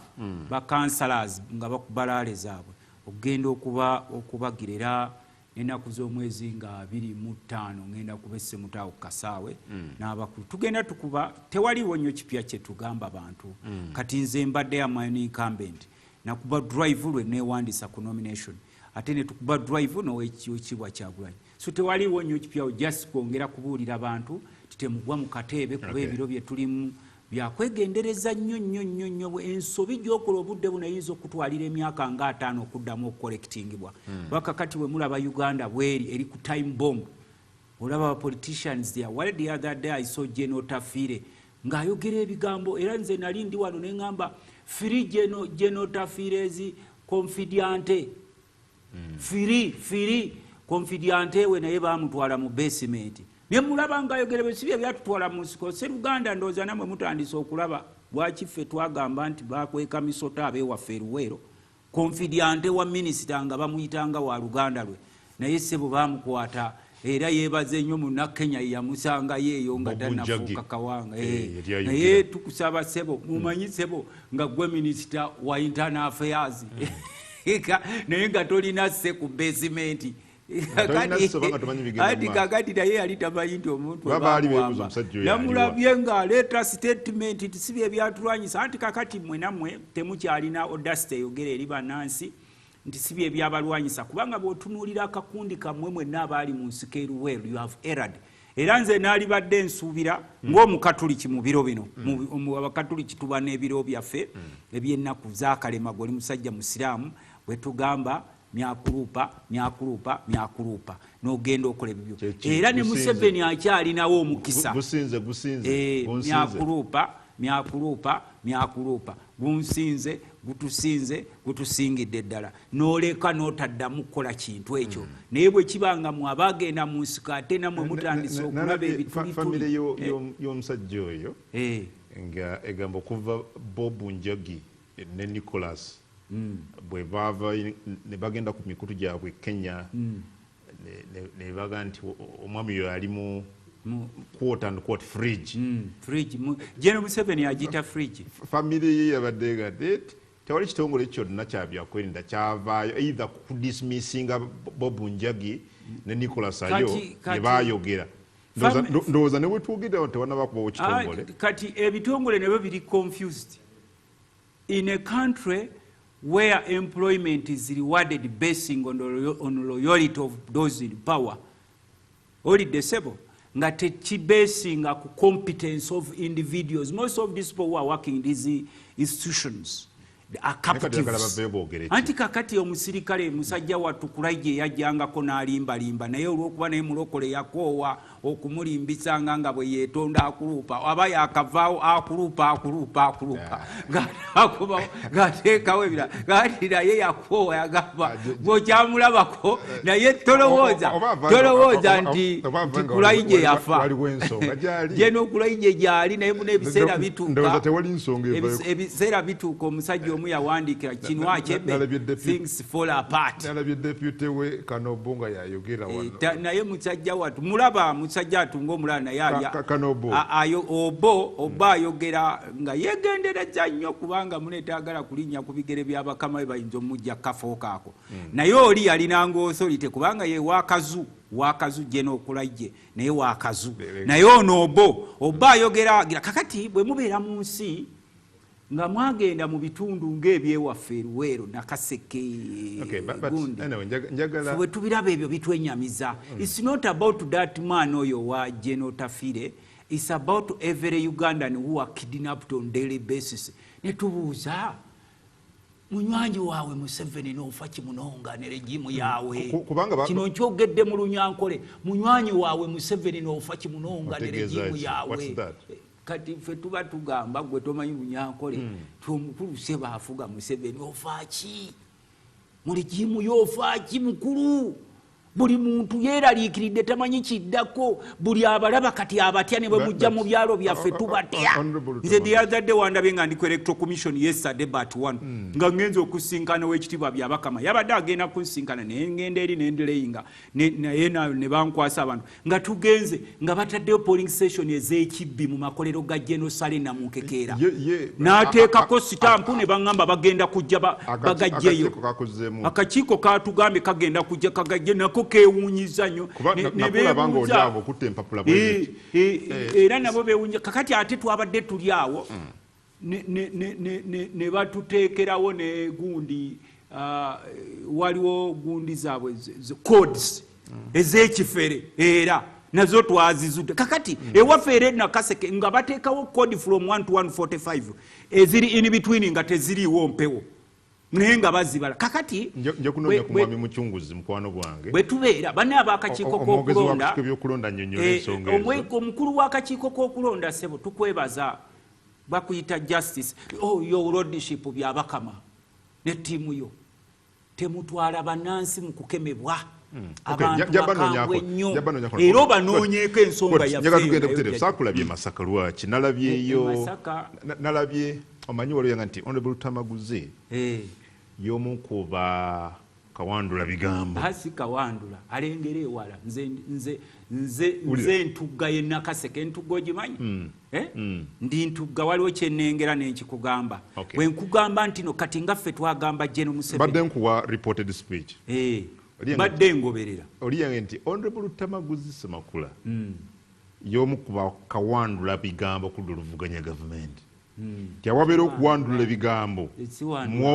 nga bakubalaale zaabwe okugenda okubagira. Era n'ennaku z'omwezi nga 25 ngenda kuba Essemuto awo Kasaawe n'abakulu tugenda tukuba. Tewaliwo nnyo kipya kye tugamba bantu. Kati nze mbadde amani incumbent nakuba drive lwe neewandisa ku nomination, ate ne tukuba drive n'owekitiibwa Kyagulanyi. So tewaliwo nnyo kipya, just kwongera kubuulira abantu titemugwa mu kateebe kuba ebiro bye tulimu byakwegendereza nnyo. Ensobi gy'okola obudde buno eyinza okutwalira emyaka nga 5 okuddamu okukolektingibwa. Bakakati bwe mulaba Uganda bweri eri ku time bomb, olaba politicians there. The other day I saw Jeno Tafire ng'ayogera ebigambo, era nze nali ndi wano ne ŋŋamba firi Jeno Tafirezi Confidiante. Firi Confidiante we naye baamutwala mu basement. Ne mulaba ng'ayogera bwe byatutwala mu nsiko. Sseruganda ndowooza namwe mutandise okulaba lwaki ffe twagamba nti bakweka misota ab'ewaffe Luweero. Confidiante wa minisita nga bamuyitanga wa Luganda lwe, naye ssebo baamukwata. Era yeebaze nnyo Munnakenya yamusangayo eyo nga tannafuuka kawanga. Naye tukusaba ssebo mumanyi ssebo nga gwe minisita wa internal affairs naye nga tolina sse ku basement. Ati kakati naye yali tamanyi nti omuntu baamuwamba. Namulabye ng'aleeta statement nti si bye byatulwanyisa. Anti kakati mmwe nammwe temukyalina audacity eyogera eri bannansi nti si bye byabalwanyisa, kubanga bw'otunuulira akakundi kammwe mwenna abaali mu nsiko eruweero, you have erred. Era nze naalibadde nsuubira ng'omukatuliki mu biro bino, abakatuliki tuba n'ebiro byaffe eby'ennaku z'akalema, gwe oli musajja musiraamu, bwe tugamba myakulupa n'ogenda okola ebibyo. Era ne Museveni akyalinawo omukisa. Myakulupa gunsinze gutusingidde ddala, n'oleka n'otaddamu kukola kintu ekyo. Naye bwe kibanga mu abagenda mu nsiko ate nammwe mutandise okulaba ebitulituli. y'omusajja oyo nga egamba okuva Bob Njagi ne Nicholas bwe bava ne bagenda ku mikutu gyabwe Kenya ne baga nti omwami oyo ali mu quote and quote fridge. Jeno Museveni agita fridge. Family ye yabadde gadde tewali kitongole kyonna kyabyakwerinda kyavaayo either ku dismissinga Bob Njagi ne Nicholas ayo ne baayogera. Ndowooza ne wetuwogedde tewanaba kubawo kitongole. Kati ebitongole nebyo biri confused. In a country where employment is rewarded basing on loyalty of those in power, only disable, nga tekibasinga ku competence of individuals. Most of these people who are working in these institutions are captives. Anti kakati omusirikale musajja watukulaije yajjangako n'alimbalimba naye olw'okuba naye mulokole yakoowa okumulimbisanga nga bwe yeetonda akulupa aba yakavaawo akulupa ng'ateekawo ebira gati naye yakoowa yagamba bw'okyamulabako naye tolowooza nti kulaije yafa jeno kulaije gyali naye muna ebiseera bituuka omusajja omu yawandiikira kinwa kyebe things fall apart. Naye musajja watu mulaba musajja atunga omulala naye oba ayogera nga yegendereza nnyo kubanga muneetagala kulinnya ku bigere by'abakama be bayinza omujja kafo kaako naye oli yalinanga authority kubanga ye wakazu jeno okulaije naye wakazu naye ono oba ayogera kakati bwe mubeera mu nsi nga mwagenda mu bitundu ng'ebyewaffe Luweero Nakaseke gundi bwe tubiraba ebyo bitwenyamiza. It's not about that man oyo wa General Tafire, it's about every Ugandan who are kidnapped on daily basis. Ne tubuuza munywanyi waawe Museveni n'ofa kimunonga ne regimu yawe kino nkyogedde mu Lunyankole munywanyi waawe Museveni n'ofa kimunonga ne regimu yawe kati ffe tuba tugamba gwe tomanyi Lunyankole omukulu Seba afuga Museveni ofaaki mu regimu y'ofaaki mukulu buli muntu yeeraliikiridde tamanyi kiddako buli abalaba kati abatya ne bwe mujja mu byalo byaffe tubatya. Nze the other day wandabye nga ndi ku electoral commission yesterday but one nga ngenza okusinkana w'ekitiibwa byabakama yabadde agenda kunsinkana naye ngenda eri nendeleyinga naye ne bankwasa abantu nga tugenze nga bataddeyo polling station ez'ekibbi mu makolero ga Genosale na Munkekeera n'ateekako sitampu ne baŋŋamba bagenda kujja bagajjeyo akakiiko katugambye kagenda kujja kagajje nako kewunyiza nnyo era nabo bewunya kakati ate twabadde tuli awo ne batuteekerawo ne gundi waliwo gundi zaabwe codes ez'ekifere era nazo twazizudde kakati ewaffe era Nakaseke nga bateekawo code from 1 to 145 eziri in between nga teziriiwo mpewo naye nga bazibala kakati nja kunoonya ku mwami Mucunguzi mukwano gwange bwe tubeera banne ab'akakiiko k'okulonda omukulu w'akakiiko k'okulonda Sebo tukwebaza bakuyita justice yo lordship byabakama ne ttiimu yo temutwala bannansi mu kukemebwa abantu bakambwe nnyo era obanoonyeeko ensonga yaffe saakulabye Masaka lwaki nalabyeyo nalabye omanyi waliwo nga nti Honorable Luttamaguzi y'omu ku ba kawandula bigambo hasi kawandula alengera ewala nze ntugga ye Nakaseke entugga ogimanyi ndi ntugga waliwo kyennengera nenkikugamba bwe nkugamba nti no kati nga ffe twagamba General Museveni badde nkuwa reported speech badde ngoberera oliyange nti Honorable Luttamaguzi Semakula y'omu ku ba kawandula bigambo ku luvuganya gavumenti tyawabeera okuwandula ebigambo mu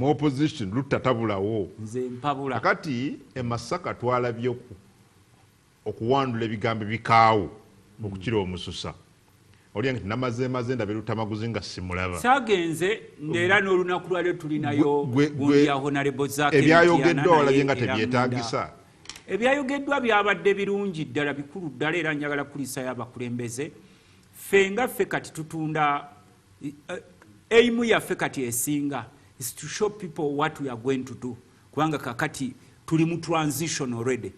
opposition lutatabulawo kakati emasaka twalabye okuwandula ebigambo bikaawo okukira omususa olyange tinamazeemaze ndabe Luttamaguzi nga simulaba saagenze ng'era n'olunaku lwalyo tulinayo gundi ya honorable Zaake ebyayogeddwa walabye nga tebyetaagisa ebyayogeddwa byabadde birungi ddala bikulu ddala era njagala kuliisayo abakulembeze fenga ffe kati tutunda eimu yaffe kati esinga is to show people what we are going to do kubanga kakati tuli mu transition already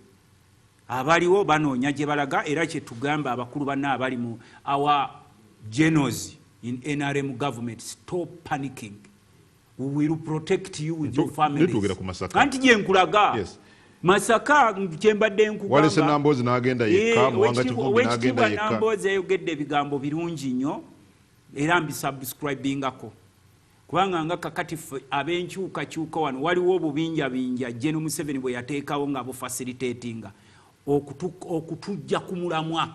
abaliwo banoonya gye balaga era kye tugamba abakulu banna abali mu our generals in NRM government stop panicking we will protect you with your families anti gye nkulaga Masaka kyembadde nkugamba wale Senambozi n'agenda yekka muwanga Kivumbi n'agenda yekka Nambozi ayogedde ebigambo birungi nnyo era mbisubscribingako kubanga nga kakati ab'enkyukakyuka wano waliwo obubinjabinja General Museveni bwe yateekawo nga bufacilitatinga okutujja ku mulamwa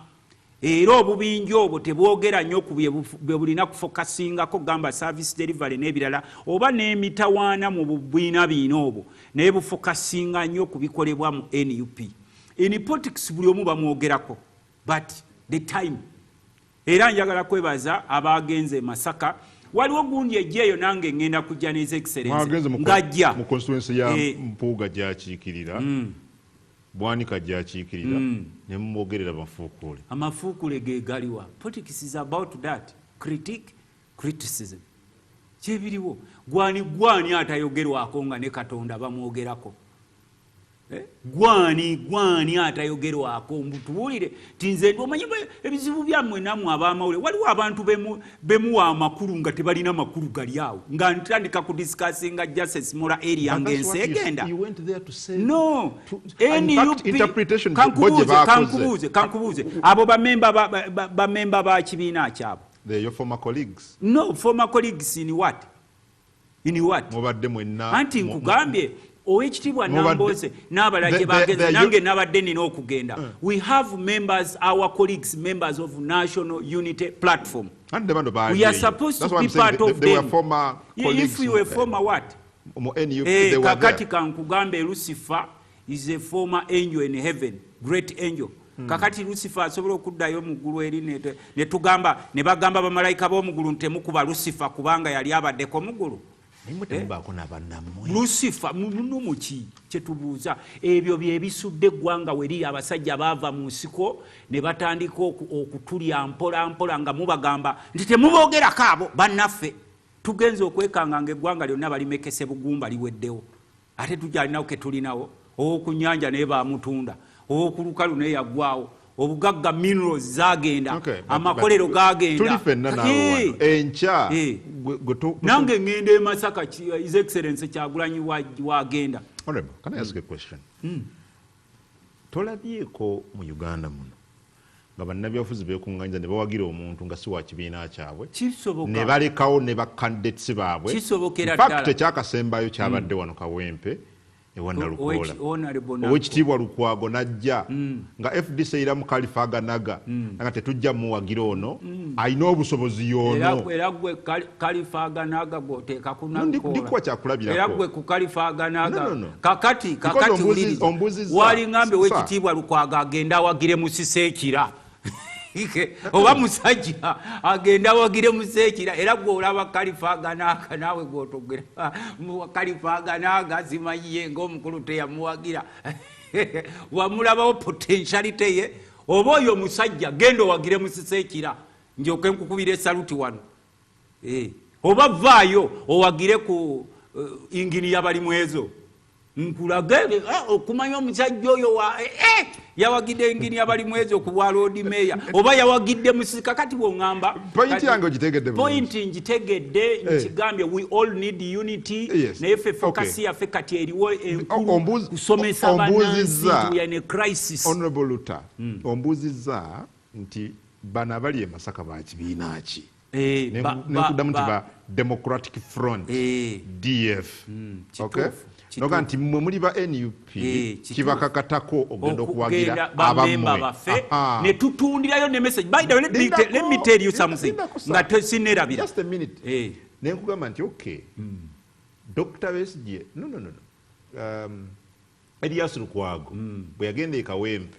era obubinja obwo tebwogera nnyo ku bwe bulina kufokasingako gamba service delivery n'ebirala oba n'emitawaana mu bubwina biina obwo naye bufokasinga nnyo ku bikolebwa mu NUP. In politics buli omu bamwogerako but the time. Era njagala kwebaza abagenze e Masaka. Waliwo gundi ejjeeyo nange ngenda kujja n'His Excellency ngajja mu constituency ya Mpuuga gy'akiikirira Bwanika gy'akiikirira ne mumwogerera amafuukule. Amafuukule ge galiwa. Politics is about that. Criticism. Kyebiriwo. Gwani atayogerwako nga ne Katonda bamwogerako. Gwani atayogerwako mbutuwulire tinze omanyi ebizibu byammwe nammwe ab'amawulire waliwo abantu bemuwa amakulu nga tebalina makulu gali awo nga ntandika kudiscussinga justice moral area ng'ensi egenda. No, kankubuuze abo bamemba ba kibiina kyabo. Your former colleagues? No, former colleagues in what? Mubadde mwenna. Anti nkugambye Oweekitiibwa Nambooze n'abalage bagenze nange nabadde nina okugenda. We have members, our colleagues, members of National Unity Platform. We are supposed to be part of them. If you were former what? Kakati kankugambe Lucifer is a former angel in heaven, great angel. Kakati Lucifer asobola okuddayo mu ggulu eri ne tugamba ne bagamba bamalayika b'omu temukuba Lucifer kubanga yali abaddeko mu ggulu. Lucifer muki kyetubuuza ebyo bye bisudde eggwanga weri abasajja baava mu nsiko ne batandika okutulya mpola nga mubagamba nti temuboogerako abo bannaffe tugenze okwekanga ng'eggwanga lyonna balimekese bugumba liweddewo ate tujalinawo ke tulinawo ku nnyanja naye bamutunda ku lukalu naye yaggwawo obugagga minerals zagenda amakolero gagenda enkya nange ngende Masaka His Excellency Kyagulanyi wagenda. Honorable, can I ask a question? Tolabyeko mu Uganda muno nga bannabyabufuzi beekuŋŋaanyiza ne bawagira omuntu nga si wa kibiina kyabwe ne balekawo ne bakandidates baabwe. In fact ekyakasembayo kyabadde wano Kawempe ewa Nalukoola Oweekitiibwa Lukwago najja nga FDC era mu Kalifaganaga nga tetujja muwagira ono alina obusobozi y'ono era gwe Kalifaganaga gwoteeka ku Nalukoola ndikuwa kyakulabirako era gwe ku Kalifaganaga kakati wali ngambe Oweekitiibwa Lukwago agenda awagire mu Siseekira oba musajja agenda awagire mu Siseekira era gwe olaba Kalifaganaga naawe gwotogera mu Kalifaganaga zimanyiye ng'omukulu teyamuwagira wamulabawo potentiality ye oba oyo musajja genda owagire mu Siseekira njoke nkukubira esaluti wano oba vaayo owagire ku ingini y'abalimu ezo nkulage okumanya omusajja oyo yawagidde ingini y'abalimu ezo ku bwa Lord Mayor oba yawagidde musika kati bw'oŋŋamba point yange ogitegedde point ngitegedde nkigambye we all need unity naye ffe fokasi yaffe kati eriwo enkulu kusomesa bannansi we are in a crisis. Honorable Lutta ombuuzizza nti bano abali e Masaka ba kibiina ki nekuddamu nti ba Democratic Front DF noga nti mmwe muli ba NUP kibakakatako ogenda okuwagira abamemba baffe ne tutundirayo ne message. By the way, let me tell you something nga tesinerabira just a minute nenkugamba nti okay Dr. Besigye no Elias Lukwago bwe yagenda e Kawempe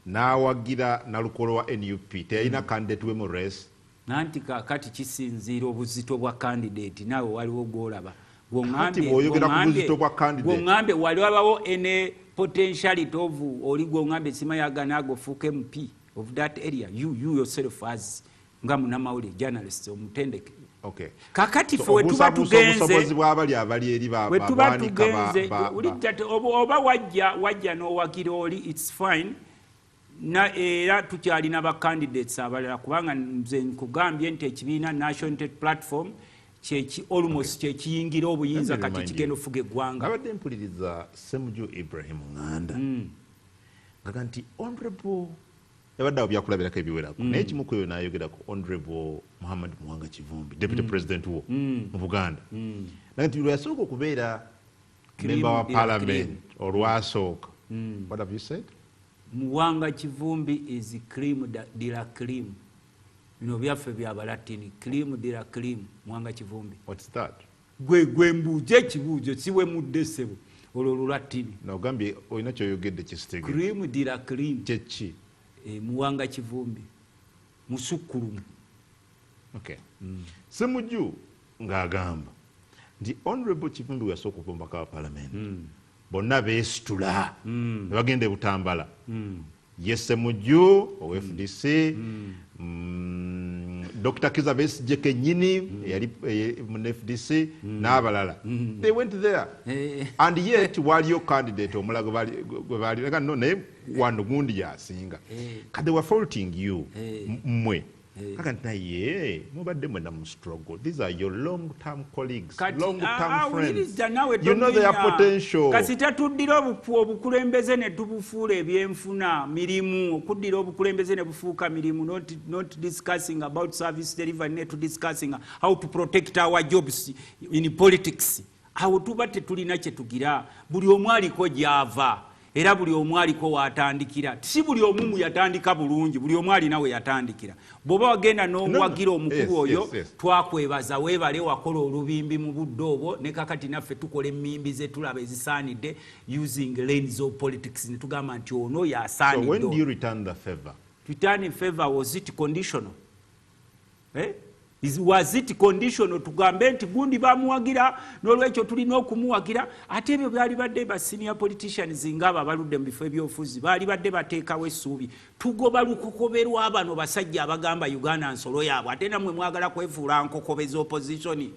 n'awagira Nalukoola wa NUP teyalina candidate we mu race nanti kakati kisinziira obuzito bwa candidate naawe waliwo gwolaba gw'oŋŋambye wali wabawo ene potentiality of oli gw'oŋŋambye simayaga naago fuuka MP of that area you yourself as nga munamawulire journalist omutendeke kakati ffe wetuba tugenze oba wajja n'owagira oli it's fine era tukyalina ba candidates abalala kubanga nze nkugambye nti ekibiina National Unity Platform almost kyekiyingira obuyinza kati kigenda ofuga eggwanga. Abadde mpuliriza Ssemujju Ibrahim Nganda ngaga nti honorable yabadde awo byakulabirako ebiwerako naye kimu ku ebyo n'ayogerako honorable Muhammad Muwanga Kivumbi deputy president wo mu Buganda naye nti lweyasooka okubeera member wa parliament olwasooka what have you said? Muwanga Kivumbi is cream de la cream. Bino byaffe bya Balatini, cream de la cream, Muwanga Kivumbi. What's that? Gwe mbuuje ekibuuzo siwe mudde ssebo olwo Lulatini. Nogambye olina kyoyogedde kisitege. Cream de la cream. Kyeki? Muwanga Kivumbi. Musukkulumu. Okay. Semujju ng'agamba nti Honorable Kivumbi we yasooka okuvombako aba Parliament. Bonna beesitula ne bagenda e Butambala. Ye Semujju owa FDC, Dr. Kiza Besigye kennyini yali mu FDC n'abalala. They went there. And yet waliyo candidate omulala gwe baali no naye wano gundi yasinga. Kati they were faulting you mmwe. Kakati naye mubadde mwena mu struggle. These are your long-term colleagues, long-term friends. You know their potential. Kasita tuddira obukulembeze ne tubufuula ebyenfuna mirimu, okuddira obukulembeze ne bufuuka mirimu, not discussing about service delivery, ne to discussing how to protect our jobs in politics. Awo tuba tetulina kye tugira. Buli omu aliko gy'ava. Era buli omu aliko watandikira. Si buli omu yatandika bulungi, buli omu alina we yatandikira. Bw'oba wagenda n'owagira omukulu oyo, twakwebaza weebale wakola olubimbi mu budde obwo, ne kakati naffe tukola emmimbi ze tulaba ezisaanidde using lens of politics. Ne tugamba nti ono yasaanidde. So when do you return the favor? Returning favor, was it conditional? Was it conditional? Tugambe nti gundi bamuwagira n'olwekyo tulina okumuwagira. Ate ebyo byali badde ba senior politicians ngaba abaludde mu bifo ebyobufuzi baali badde bateekawo essuubi. Tugoba lukokoberwa abano basajja abagamba Uganda nsolo yaabwe. Ate nammwe mwagala kwefuula nkokobeza opposition.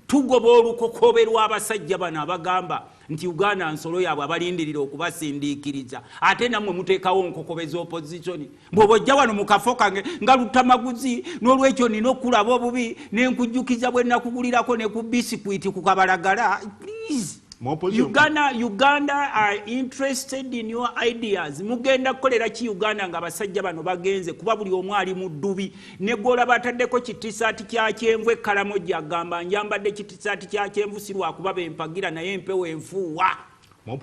Tugoba olukokoberwa abasajja bano abagamba nti Uganda nsolo yaabwe abalindirira okubasindiikiriza. Ate nammwe muteekawo nkokobeza opposition. Bw'obojja wano mu kafo kange nga Luttamaguzi n'olwekyo nina okulaba obubi n'enkujjukiza bwe nnakugulirako ne ku bisikwiti ku Kabalagala. Please. Uganda are interested in your ideas. Mugenda kukolera ki Uganda nga basajja bano bagenze kuba buli omu ali mu ddubi ne gola bataddeko kitisaati kya kyenvu Ekkalamoja agamba njambadde kitisaati kya kyenvu si lwakuba bempagira naye empewo enfuuwa. Of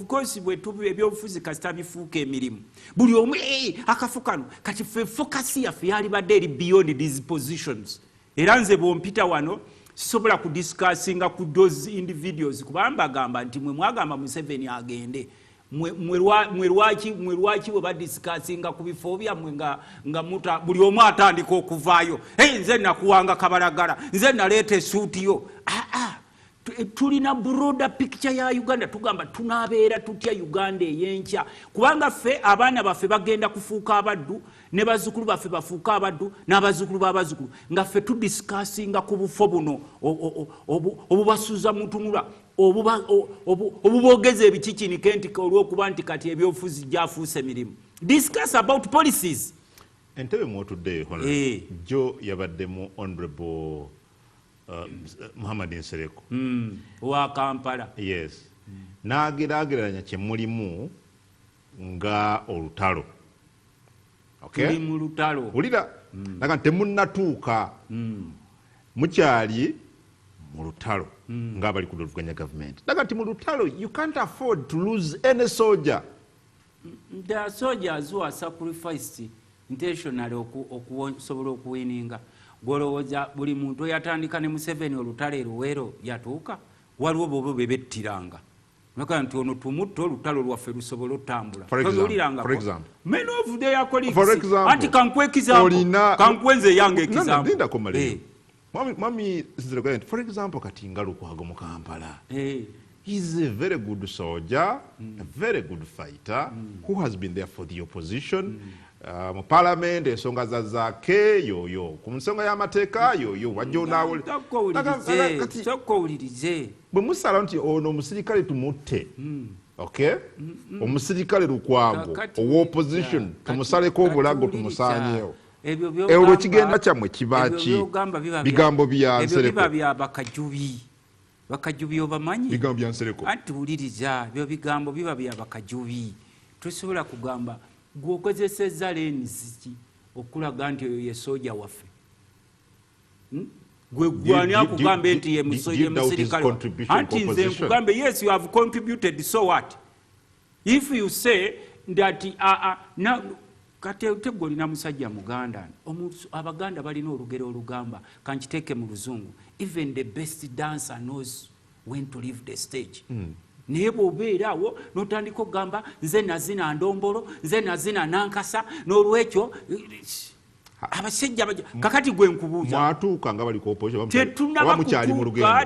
course bwe tubi ebyobufuzi kasita bifuuka emirimu buli omu akafu kano kati ffe focus yaffe yali badde eri beyond these positions. Era nze bw'ompita wano sisobola kudiscussinga ku those individuals kubamba agamba nti mwe mwagamba Museveni agende mwe lwaki bwe badiscussinga ku bifo byammwe nga muta buli omu atandika okuvaayo nze nakuwanga Kabalagala nze naleeta essuuti yo. Tulina broader picture ya Uganda tugamba tunabeera tutya Uganda eyenkya kubanga ffe abaana baffe bagenda kufuuka abaddu ne bazzukulu baffe bafuuka abaddu n'abazzukulu b'abazzukulu nga ffe tudiscussinga ku bufo buno obubasuuza mutunula obubogeza ebikikinike nti olw'okuba nti kati ebyobufuzi gyafuuse mirimu. Discuss about policies. Entebe mwotuddeyo jo yabaddemu Honorable Muhammad Nsereko wa Kampala. Yes. N'ageraageranya kye mulimu nga olutalo. Okay? Tuli mu lutalo. Ulira naga temunnatuuka mukyali mu lutalo ng'abali ku luvuganya government. Naga nti mu lutalo you can't afford to lose any soldier. The soldiers who are sacrificed intentionally okusobola okuwininga. Golowooza buli muntu yatandika ne Museveni olutalo eruweero yatuuka waliwo bobo bebettiranga naka nti ono tumutta olutalo lwaffe lusobola otambula. For example, many of their colleagues anti kankwe example kankwenze yange example. Mami for example Katinga Lukwago mu Kampala. He's a very good soldier, a very good fighter who has been there for the opposition. Mu parliament ensonga zaake yoyo ku nsonga y'amateeka yoyo wajja onawuli tokkowulirize bwe musala nti ono omusirikale tumutte. Okay? Omusirikale Lukwago ow'opposition tumusaleko obulago tumusaanyeewo. Ebyo kigenda kyammwe kibaki bigambo bya Nsereko biba bya bakajubi obamanyi bigambo bya Nsereko anti wuliriza byo bigambo biba bya bakajubi tusobola kugamba gwokozesezza lenzi okulaga nti oyo ye soja waffe. Gwe gwani akugambe nti ye musirikale anti nze nkugambe yes you have contributed so what If you say that now kati tegolina musajja muganda abaganda balina olugero olugamba kankiteeke mu luzungu even the best dancer knows when to leave the stage. Naye bw'obeera awo n'otandika okugamba nze nazina ndombolo nze nazina nankasa n'olwekyo abasajja kakati gwe nkubuuza mwatuuka nga bali ku opposition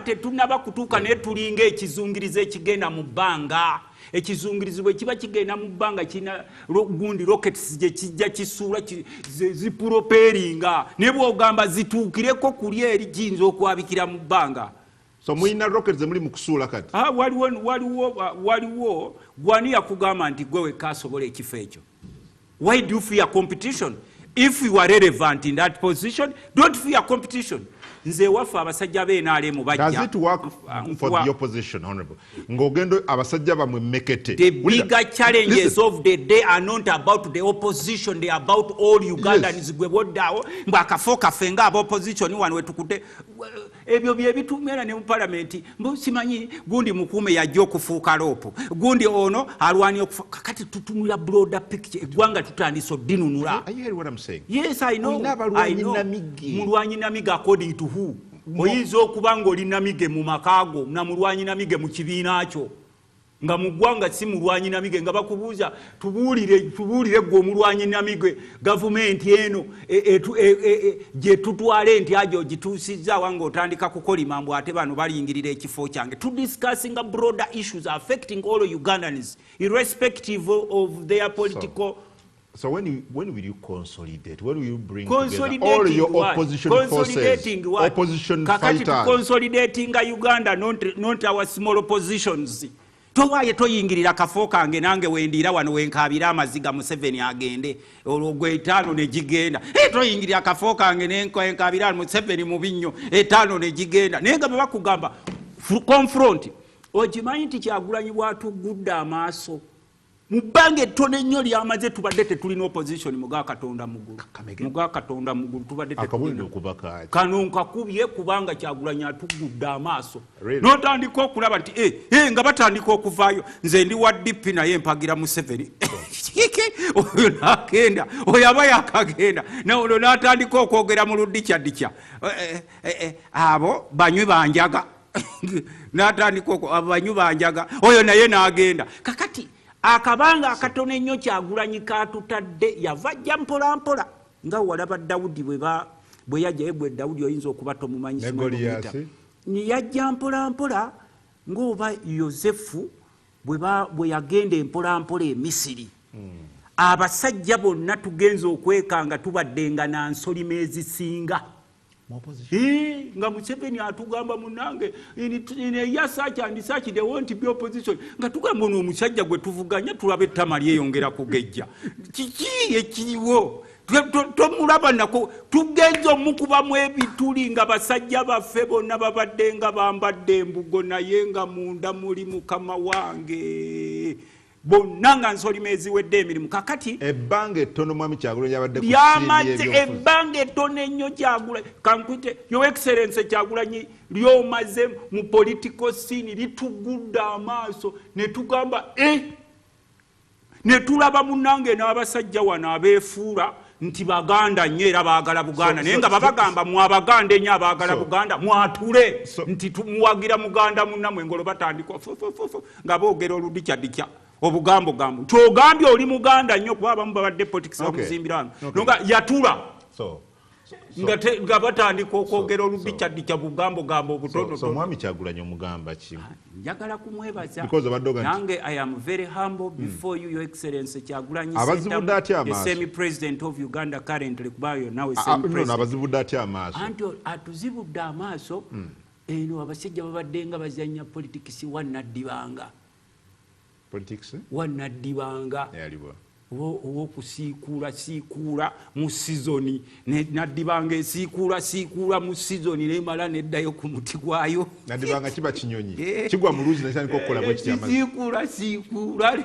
tetunnaba kutuuka naye tulinga ekizungirizo ekigenda mu bbanga. Ekizungirizo bwe kiba kigenda mu bbanga kirina gundi rockets gye kijja kisuula ziproperinga naye bw'ogamba zituukireko kuli eri giyinza okwabikira mu bbanga. So mulina rockets muli mu kusuula kati? Waliwo gwani yakugamba nti gwe wekka asobola ekifo ekyo. Why do you fear competition? If you are relevant in that position, don't fear competition. Nze waffe abasajja b'NRM bajja. Does it work for the opposition, Honorable? Ng'ogendo abasajja bamwe mmekete. The bigger challenges of the day are not about the opposition, they are about all Ugandans. Gwe boddawo mbakafo kafenga aba opposition wano wetukute ebyo bye bitumera ne mu parliament mbo simanyi gundi mukume yajja okufuuka lopo gundi ono alwani okufuuka kati tutumula broader picture eggwanga tutandise dinunula. Are you hearing what I'm saying? Yes, I know. Mulwanyi namige according to who? Oyinza okuba ng'oli namige mu makaago na mulwanyi namige mu kibiina kyo nga mu ggwanga si mulwanyi namige nga bakubuuza tubuulire gwe omulwanyi namige gavumenti eno gye tutwale nti ajo ogituusizza wanga otandika kukolima mbu ate bano balingirira ekifo kyange to discussing broader issues affecting all Ugandans irrespective of their political. So when will you consolidate? When will you bring together all your opposition forces, opposition fighters? Consolidating Uganda, not our small oppositions. Towaye toyingirira kafo kange nange wendira wano wenkabira amaziga Museveni agende olwo etaano ne gigenda toyingirira kafo kange nenkabira Museveni mu Bwiino etaano ne gigenda naye nga bakugamba confront okimanyi nti Kyagulanyi bwatugudde amaaso mu bbanga ettono ennyo lyamaze tubadde tetulina opposition muga Katonda muggulu tubadde tetulina Kano nkakubye kubanga Kyagulanyi atugudde amaaso n'otandika okulaba nti nga batandika okuvaayo nze ndi wa DP naye mpagira Museveni oyo n'agenda oyo aba yakagenda naolwo n'atandika okwogera mu luddikyaddikya abo banywi banjaga n'atandika abanywi banjaga oyo naye n'agenda kakati akabanga akatono ennyo Kyagulanyi katutadde yavajja mpolampola nga walaba Dawudi bwe yajja gwe Dawudi oyinza okuba tomumanyi yajja mpolampola ng'oba Yosefu bwe yagenda empolampola e Misiri abasajja bonna tugenza okwekanga tubaddenga na nsolima ezisinga nga Museveni atugamba munange in search and search they won't be opposition nga tugamba ono omusajja gwe tuvuganya tulaba ettama lyeyongera kugejja kiki ekiriwo tomulaba nako tugenza omukubamu ebituli nga basajja baffe bonna babadde nga bambadde embugo naye nga munda muli Mukama wange bonna nga nsolima eziwedde emirimu kakati ebbanga ettono mwami Kyagulanyi yabadde lyamaze ebbanga ettono ennyo Kyagulanyi kankwite Your Excellency Kyagulanyi lyomaze mu political scene litugudde amaaso ne tugamba ne tulaba munnange n'abasajja wano abeefuula nti baganda nnyo era baagala Buganda naye nga babagamba mu abaganda ennyo abaagala Buganda mwatule nti muwagira muganda munnamwe ngolo batandika nga boogera oluddikyaddikya obugambo kyogambye oli muganda nnyo kuba abamu babadde politics bamuzimbiranga nonga yatula nga batandika okwogera oluddikyaddikya bugambo obutono. So mwami Kyagulanyi omugamba ki? Njagala kumwebaza nange I am very humble before you, Your Excellency Kyagulanyi the semi president of Uganda currently kubayo nawe semi president abazibudde atya amaaso anti atuzibudde amaaso eno abasajja babadde nga bazanya politics wanaddibanga owokusiikuula mu sizoni naddibanga esiikuula mu sizoni nemala neddayo ku muti gwayo naddibanga kiba kinyonyi kigwa mu luuzi netandika okukola siikuula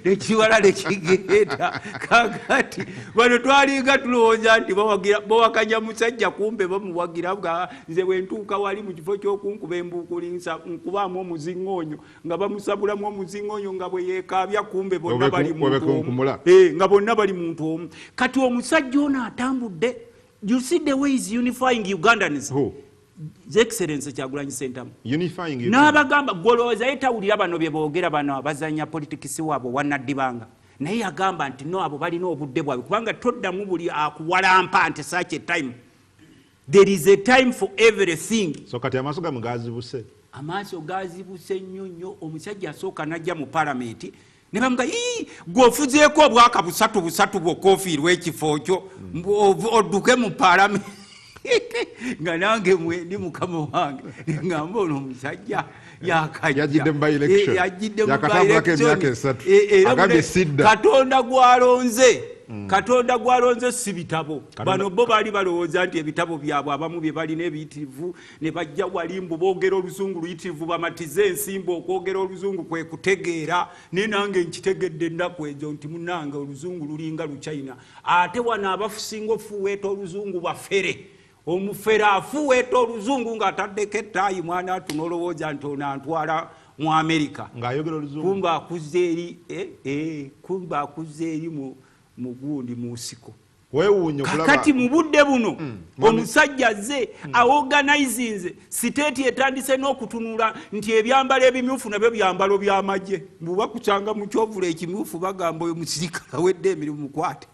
nekiwala nekigenda kakati bano twalinga tulowooza nti bawakanya musajja kumbe bamuwagira nga nze bwentuuka wali mu kifo ky'okunkuba embuukuli nkubaamu omuziŋŋoonyo nga bamusabulamu omuziŋŋoonyo nga bwe yeekaabya kumbe bonna bali muntu omu nga bonna bali muntu omu kati omusajja ono atambudde you see the way is unifying Ugandans His Excellency Kyagulanyi Ssentamu n'abagamba golooza yetawulira bano bye boogera bano abazanya politikisi waabwe wannaddibanga naye yagamba nti no abo balina obudde bwabwe kubanga toddamu buli akuwalampa nti such a time there is a time for everything. So kati amaaso gamu gazibuse amaaso gazibuse nnyo omusajja asooka najja mu palamenti ne bamuga gwofuzeeko obwaka busatu bwokoofiirwa ekifo kyo odduke mu palamenti nga nange mwendi mukama wange ngamba ono omusajja yajjidde mu by-election Katonda gwalonze si bitabo bano bo bali balowooza nti ebitabo byabwe abamu bye balina ebiyitirivu ne bajja walimbu boogera oluzungu luyitirivu bamatize ensimba okwogera oluzungu kwe kutegeera naye nange nkitegedde ennaku ezo nti munange oluzungu lulinga Luchina ate wano abafusinga ofuweeta oluzungu bafere omufere afuweeta oluzungu ng'ataddeko ettaayi mwana tunolowooza nti ono antwala mu Amerika ng'ayogera oluzungu kumba akuzze eri mugundi musiko kati mu budde buno omusajja azze aorganizinze state etandise n'okutunula nti ebyambalo ebimyufu nabyo byambalo by'amagye buba kucanga mu kyovula ekimyufu bagamba oyo musirikale awedde emirimu mukwate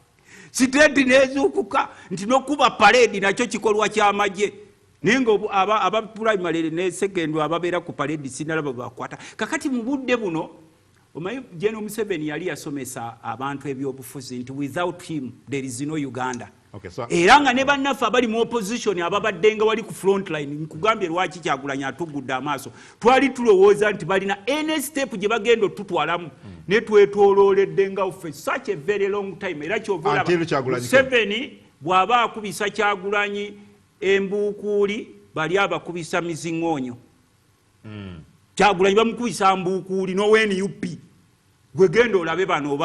state nezuukuka nti n'okuba parade nakyo kikolwa ky'amagye naye nga aba primary ne secondary ababeera ku parade sinalaba bakwata kakati mu budde buno omanyi General Museveni yali yasomesa abantu ebyobufuzi nti without him there is no Uganda. Era nga ne bannaffe abali mu opposition ababadde nga wali ku front line nkugambye lwaki Kyagulanyi atugudde amaaso twali tulowooza nti balina any step gye bagenda otutwalamu ne twetolooledde nga uffe such a very long time era kyovola Museveni bw'aba akubisa Kyagulanyi embuukuuli bali abakubisa miziŋŋoonyo Kyagulanyi bamukubisa mbuukuuli noweni yupi gwe genda olabe bano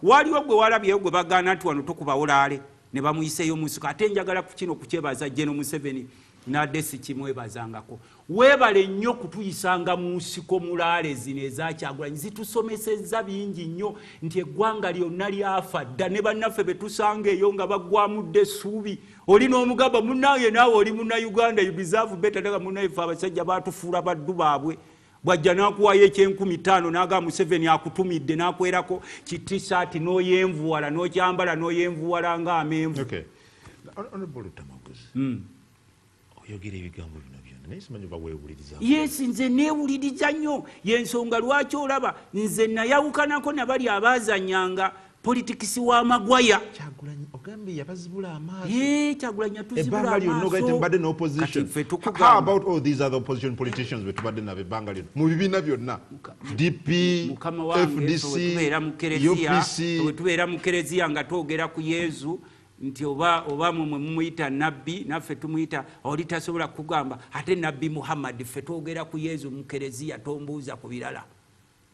waliwo gwe walabyeyo gwe bagaana nti wano tokubaolaale ne bamuyiseeyo musiko ate njagala ku kino kukyebaza General Museveni nadde sikimwebazangako weebale nnyo kutuyisanga mu nsiko mulaale zino eza Kyagulanyi zitusomesezza bingi nnyo nti eggwanga lyonna lyafa dda ne bannaffe betusanga eyo nga baggwamudde essuubi oli n'omugamba munnange naawe oli munnauganda you deserve better daga munnaife abasajja baatufuula baddu baabwe bwajja n'akuwayo ekyenkumi-5 n'agamba Museveni akutumidde n'akwerako kitisaati n'oyenvuwala n'okyambala n'oyenvuwala ng'amenvu. Honorable Luttamaguzi oyogera ebigambo bino byonna naye simanyi oba weewuliriza. Yes, nze neewuliriza nnyo y'ensonga lwaki olaba nze nayawukanako nabali abaazanyanga politikisi wa Magwaya. Kyagulanyi ogambye yabazibula amaaso. Kyagulanyi yatuzibula amaaso. Ebbanga lyonna gaite mbadde n'opposition. How about all these other opposition politicians betubadde nabo ebbanga lyonna mu bibiina byonna DP, FDC, UPC. Bwe tubeera mu kereziya nga twogera ku Yesu nti oba mwe mumuyita nabbi naffe tumuyita oli tasobola kugamba ate nabbi Muhammad ffe twogera ku Yesu mu kereziya tombuuza ku birala.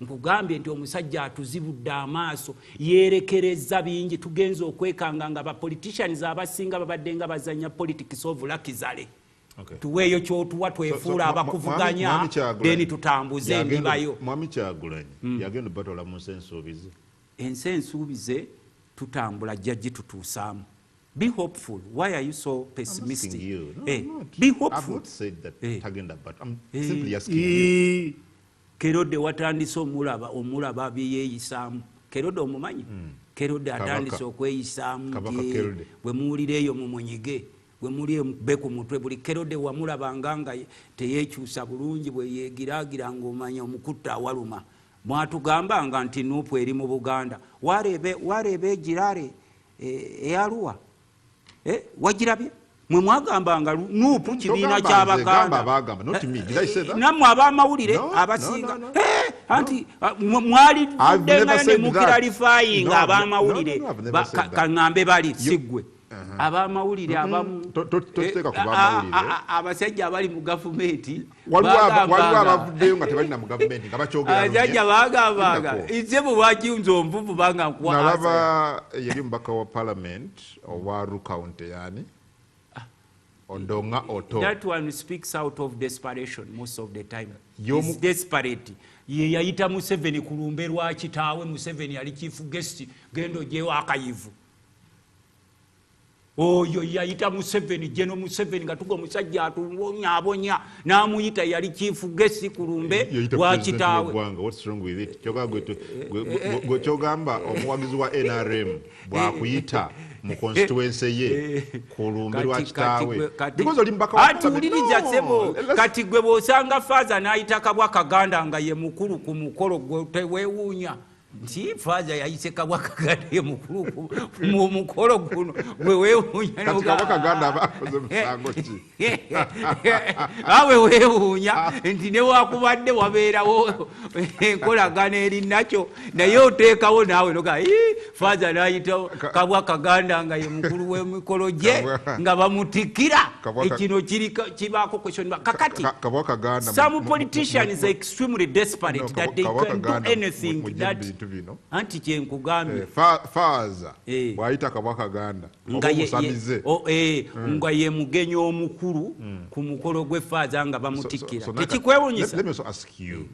Nkugambye nti omusajja atuzibudde amaaso yeerekereza bingi tugenza okwekanga nga bapoliticians abasinga babadde nga bazanya politics of lakizale tuweeyo kyotuwa twefuula abakuvuganya deni tutambuze endibayo. Mwami Kyagulanyi yagenda batola mu nsensuubize. Ensensuubize tutambula jjajji tutuusaamu. Be hopeful. Why are you so pessimistic? Be hopeful. I've not said that tagenda, but I'm simply asking you. Kerode watandise omulaba byeyeeyisaamu. Kerode omumanyi? Kerode atandise okweyisaamu bwe muwulira eyo mu munyige bwe muli be ku mutwe buli Kerode wamulabanga nga teyeekyusa bulungi bwe yeegiraagira ng'omanya omukutta awaluma. Mwatugambanga nti Nuupu eri mu Buganda wareebe egiraale eyaluwa wagirabye mwe mwagambanga Nuupu kibiina ky'Abaganda nammwe ab'amawulire abasinga anti mwali tuddenga ne mukiralifying abamawulire kaŋŋambe bali siggwe abamawulire abamu abasajja abali mu gavumenti waliwo abavuddeyo nga tebalina mu gavumenti nga bakyogeraabasajja bagambanga nze bwe bwakiyunza onvuvu banga nalaba yeri mubaka wa parliament owa Rukaunti yani Ondonga Oto. That one speaks out of desperation most of the time. He's desperate. Ye yayita Museveni kulumbe lwa kitaawe Museveni ali chief guest gendo je wakayivu. Oyo yayita Museveni jeno Museveni ngatugo musajja atubonya namuyita yali chief guest kulumbe lwa kitaawe. What's wrong with it? Gwe kyogamba omuwagizi wa NRM bwakuyita mu constituency ye kulumbe lwa kitaawe because oli mbaka atuliriza sebo kati gwe bosanga faza nayita kabwa kaganda nga ye mukulu ku mukolo gwe wewunya nti faza yayise kabwa kaganda ye mukulu mu mukolo guno gwe wewunya kati kabwa kaganda abakoze musango ki awe wewunya nti ne wakubadde wabeerawo enkolagana eri nakyo naye oteekawo naawe noga faza nayita kabwa kaganda nga ye mukulu w'emikolo gye nga bamutikira ekino kibaako question kakati some politicians are extremely desperate that they can do anything that anti kyenkugambye faza bwayita kabwa kaganda omusamize nga ye mugenyi omukulu ku mukolo gw'efaaza nga bamutikira tekikwewunyisa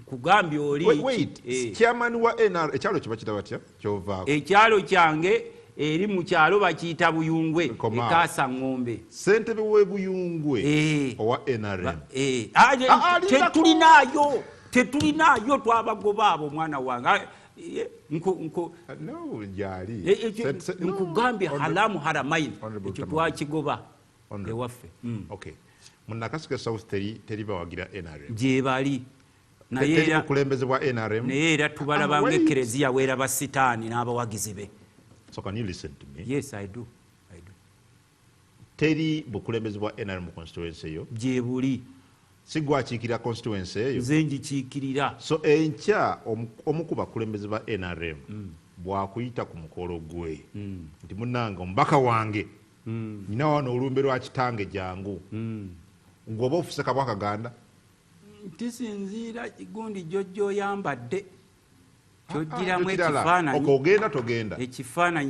kugambye oli chairman wa NR ekyalo kiba kitaba batya kyovaako ekyalo kyange eri mu kyalo bakiyita Buyungwe ekaasa ng'ombe ssentebe w'Ebuyungwe owa NRM tetulinayo twabagoba abo mwana wange nkugambye halamu haramaini ekyo twakigoba ewaffe munakasike south teribawagira NRM gyebali okulembeze bwa NRM naye era tubalaba ng'ekereziya weeraba sitaani n'abawagizi be. So can you listen to me? Yes, I do. Teri bukulembeze bwa NRM constituency yo gyebuli sigwakiikirira constituency eyo nze ngikiikirira. So enkya omukuba kulembeze ba NRM bwakuyita ku mukolo gwe nti munnanga omubaka wange nina wano olumbe lwa kitange jangu ng'oba ofuse kabwa kaganda tisinziira gundi jjojja oyambadde kyojjiramu ekifaananyi ogenda togenda ekifaananyi